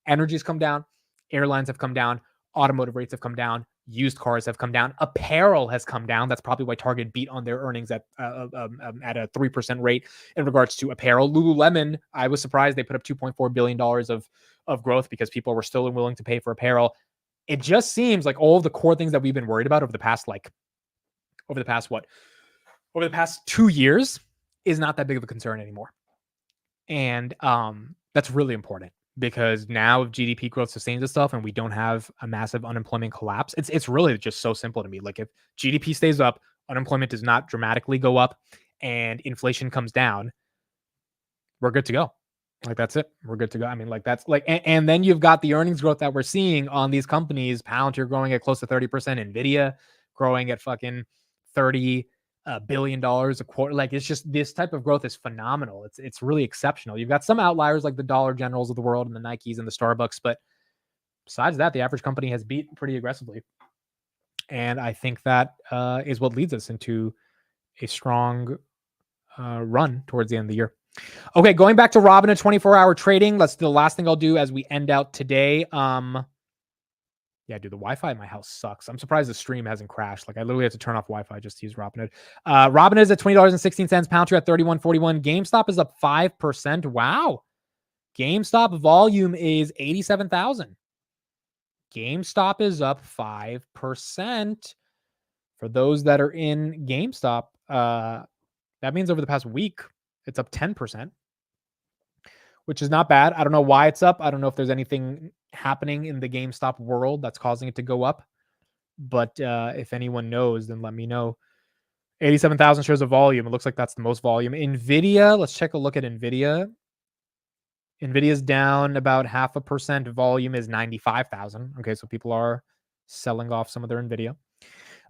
energy has come down, airlines have come down, automotive rates have come down, used cars have come down, apparel has come down. That's probably why Target beat on their earnings at a 3% rate in regards to apparel. Lululemon, I was surprised they put up $2.4 billion of growth because people were still willing to pay for apparel. It just seems like all of the core things that we've been worried about over the past 2 years is not that big of a concern anymore. And that's really important, because now if GDP growth sustains itself and we don't have a massive unemployment collapse, it's really just so simple to me. Like, if GDP stays up, unemployment does not dramatically go up, and inflation comes down, we're good to go. Like, that's it. We're good to go. I mean, like, that's like, and then you've got the earnings growth that we're seeing on these companies. Palantir growing at close to 30%, NVIDIA growing at fucking $30 billion a quarter. Like, it's just, this type of growth is phenomenal. It's really exceptional. You've got some outliers like the Dollar Generals of the world and the Nikes and the Starbucks, but besides that, the average company has beat pretty aggressively. And I think that is what leads us into a strong run towards the end of the year. Okay, going back to Robinhood 24-hour trading. Let's do the last thing I'll do as we end out today. Yeah, dude, the Wi-Fi in my house sucks. I'm surprised the stream hasn't crashed. Like, I literally have to turn off Wi-Fi just to use Robinhood. Robinhood is at $20.16. Palantir at $31.41. GameStop is up 5%. Wow. GameStop volume is 87,000. GameStop is up 5%. For those that are in GameStop, that means over the past week, it's up 10%, which is not bad. I don't know why it's up. I don't know if there's anything happening in the GameStop world that's causing it to go up. But if anyone knows, then let me know. 87,000 shares of volume. It looks like that's the most volume. NVIDIA, let's take a look at NVIDIA. NVIDIA's down about 0.5%. Volume is 95,000. Okay, so people are selling off some of their NVIDIA.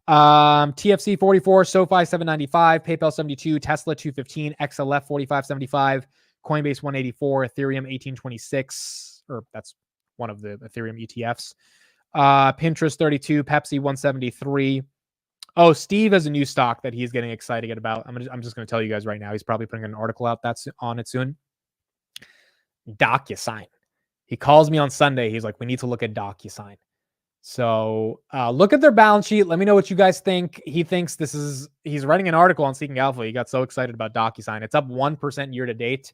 TFC 44, SoFi 795, PayPal 72, Tesla 215, XLF 4575, Coinbase 184, Ethereum 1826, or that's one of the Ethereum ETFs. Pinterest 32, Pepsi 173. Oh, Steve has a new stock that he's getting excited about. I'm just going to tell you guys right now. He's probably putting an article out that's on it soon. DocuSign. He calls me on Sunday. He's like, we need to look at DocuSign. So look at their balance sheet. Let me know what you guys think. He thinks he's writing an article on Seeking Alpha. He got so excited about DocuSign. It's up 1% year to date.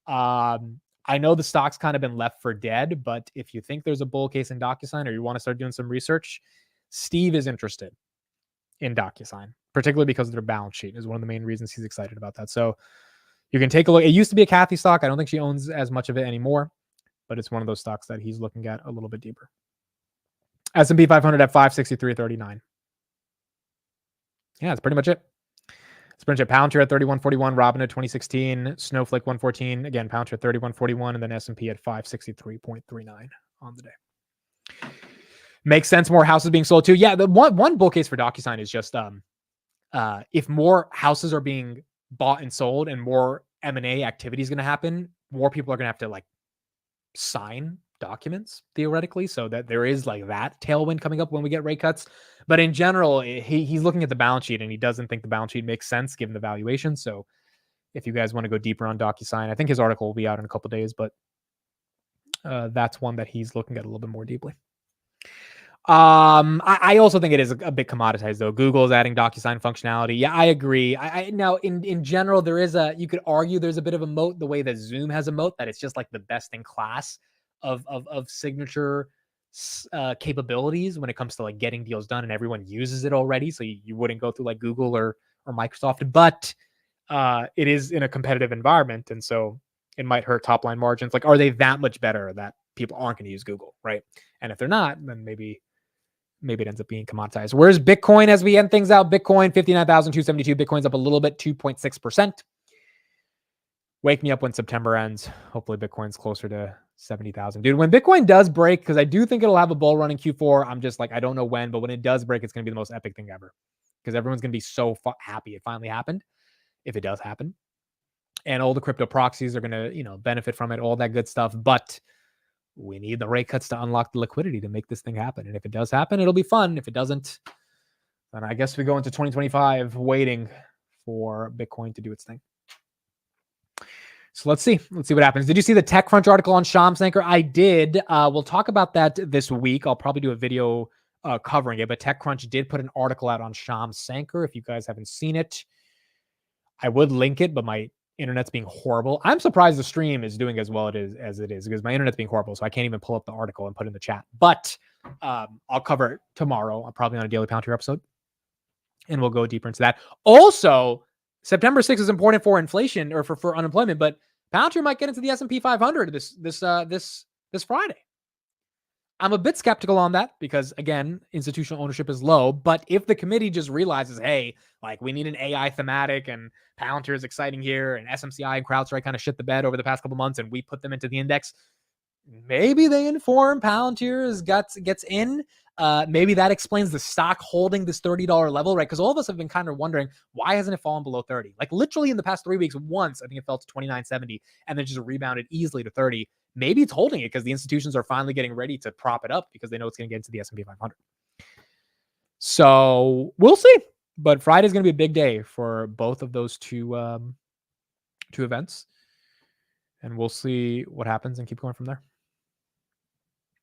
I know the stock's kind of been left for dead, but if you think there's a bull case in DocuSign or you want to start doing some research, Steve is interested in DocuSign, particularly because of their balance sheet is one of the main reasons he's excited about that. So you can take a look. It used to be a Kathy stock. I don't think she owns as much of it anymore, but it's one of those stocks that he's looking at a little bit deeper. S&P 500 at 563.39. Yeah, that's pretty much it. It's pretty much it. Palantir at 31.41, Robinhood 2016, Snowflake 114. Again, Palantir at 31.41, and then S&P at 563.39 on the day. Makes sense. More houses being sold too. Yeah, the one bull case for DocuSign is just if more houses are being bought and sold and more M&A activity is going to happen, more people are going to have to like sign documents theoretically, so that there is like that tailwind coming up when we get rate cuts. But in general, he's looking at the balance sheet and he doesn't think the balance sheet makes sense given the valuation. So if you guys want to go deeper on DocuSign, I think his article will be out in a couple of days, but that's one that he's looking at a little bit more deeply. I also think it is a bit commoditized though. Google is adding DocuSign functionality. Yeah, I agree. I now in general, you could argue there's a bit of a moat the way that Zoom has a moat, that it's just like the best in class of signature capabilities when it comes to like getting deals done, and everyone uses it already. So you wouldn't go through like Google or Microsoft, but it is in a competitive environment. And so it might hurt top line margins. Like, are they that much better that people aren't going to use Google? Right. And if they're not, then maybe it ends up being commoditized. Where's Bitcoin as we end things out? Bitcoin, 59,272. Bitcoin's up a little bit, 2.6%. Wake me up when September ends. Hopefully Bitcoin's closer to 70,000. Dude, when Bitcoin does break, because I do think it'll have a bull run in Q4, I'm just like, I don't know when, but when it does break, it's going to be the most epic thing ever. Because everyone's going to be so happy it finally happened, if it does happen. And all the crypto proxies are going to, benefit from it, all that good stuff. But we need the rate cuts to unlock the liquidity to make this thing happen. And if it does happen, it'll be fun. If it doesn't, then I guess we go into 2025 waiting for Bitcoin to do its thing. So let's see what happens. Did you see the TechCrunch article on Shyam's Anchor? I did. We'll talk about that this week. I'll probably do a video covering it, but TechCrunch did put an article out on Shyam's Anchor. If you guys haven't seen it, I would link it, but my internet's being horrible. I'm surprised the stream is doing as well as it is because my internet's being horrible, so I can't even pull up the article and put it in the chat. But I'll cover it tomorrow. I'm probably on a Daily Palantir episode, and we'll go deeper into that. Also, September 6th is important for inflation or for unemployment, but Palantir might get into the S&P 500 this Friday. I'm a bit skeptical on that because, again, institutional ownership is low. But if the committee just realizes, hey, like we need an AI thematic and Palantir is exciting here and SMCI and CrowdStrike kind of shit the bed over the past couple months and we put them into the index, maybe they inform Palantir gets in. Maybe that explains the stock holding this $30 level, right? Because all of us have been kind of wondering, why hasn't it fallen below 30? Like literally in the past 3 weeks, once I think it fell to 29.70 and then just rebounded easily to 30. Maybe it's holding it because the institutions are finally getting ready to prop it up because they know it's going to get into the S&P 500. So we'll see. But Friday's going to be a big day for both of those two events. And we'll see what happens and keep going from there.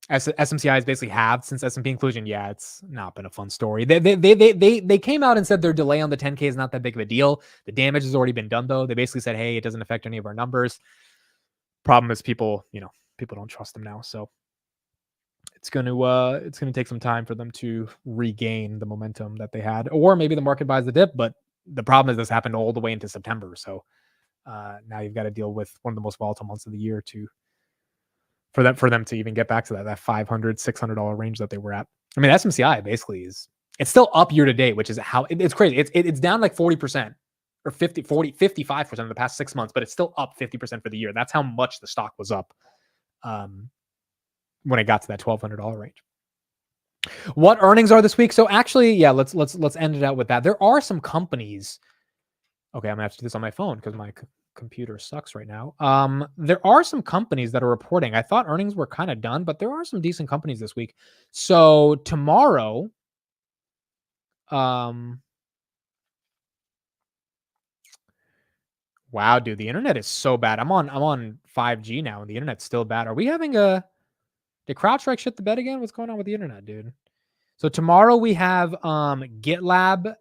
SMCI has basically halved since S&P inclusion. Yeah, it's not been a fun story. They came out and said their delay on the 10K is not that big of a deal. The damage has already been done, though. They basically said, hey, it doesn't affect any of our numbers. Problem is people don't trust them now. So it's going to take some time for them to regain the momentum that they had, or maybe the market buys the dip. But the problem is this happened all the way into September. So now you've got to deal with one of the most volatile months of the year for them to even get back to that $500, $600 range that they were at. I mean, SMCI basically it's still up year to date, which is how it's crazy. It's down like 40% or 50, 40, 55% in the past 6 months, but it's still up 50% for the year. That's how much the stock was up when it got to that $1,200 range. What earnings are this week? So actually, yeah, let's end it out with that. There are some companies. Okay, I'm gonna have to do this on my phone because my computer sucks right now. There are some companies that are reporting. I thought earnings were kind of done, but there are some decent companies this week. So tomorrow, wow, dude, the internet is so bad. I'm on 5G now, and the internet's still bad. Are we having did CrowdStrike shit the bed again? What's going on with the internet, dude? So tomorrow we have GitLab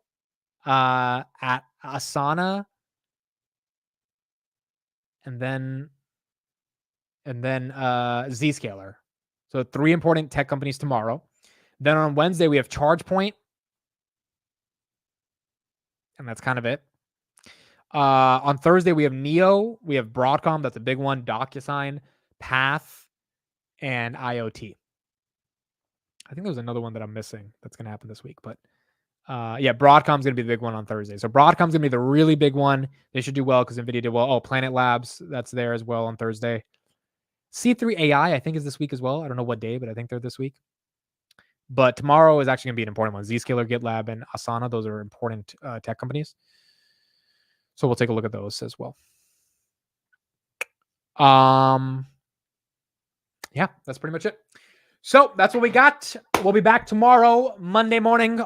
at Asana. And then Zscaler. So 3 important tech companies tomorrow. Then on Wednesday, we have ChargePoint. And that's kind of it. On Thursday, we have Neo. We have Broadcom. That's a big one. DocuSign, Path, and IoT. I think there's another one that I'm missing that's going to happen this week. But yeah, Broadcom's going to be the big one on Thursday. So Broadcom's going to be the really big one. They should do well because NVIDIA did well. Oh, Planet Labs, that's there as well on Thursday. C3 AI, I think, is this week as well. I don't know what day, but I think they're this week. But tomorrow is actually going to be an important one. Zscaler, GitLab, and Asana, those are important tech companies. So we'll take a look at those as well. Yeah, that's pretty much it. So that's what we got. We'll be back tomorrow, Tuesday morning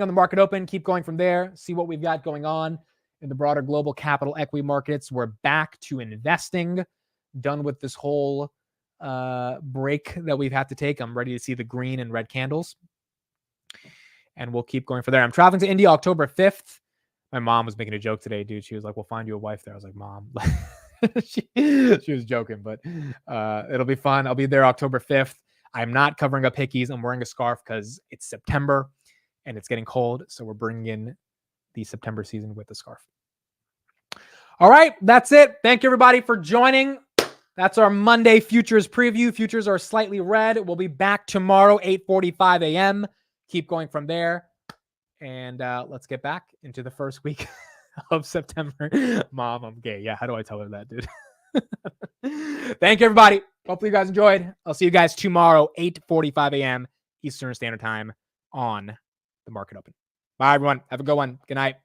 on the market open. Keep going from there. See what we've got going on in the broader global capital equity markets. We're back to investing. Done with this whole break that we've had to take. I'm ready to see the green and red candles. And we'll keep going from there. I'm traveling to India October 5th. My mom was making a joke today, dude. She was like, we'll find you a wife there. I was like, Mom. she was joking, but it'll be fun. I'll be there October 5th. I'm not covering up hickeys. I'm wearing a scarf because it's September and it's getting cold. So we're bringing in the September season with the scarf. All right, that's it. Thank you, everybody, for joining. That's our Monday futures preview. Futures are slightly red. We'll be back tomorrow, 8:45 a.m. Keep going from there. And let's get back into the first week of September. Mom, I'm gay. Yeah, how do I tell her that, dude? Thank you, everybody. Hopefully you guys enjoyed. I'll see you guys tomorrow, 8:45 a.m. Eastern Standard Time on the Market Open. Bye, everyone. Have a good one. Good night.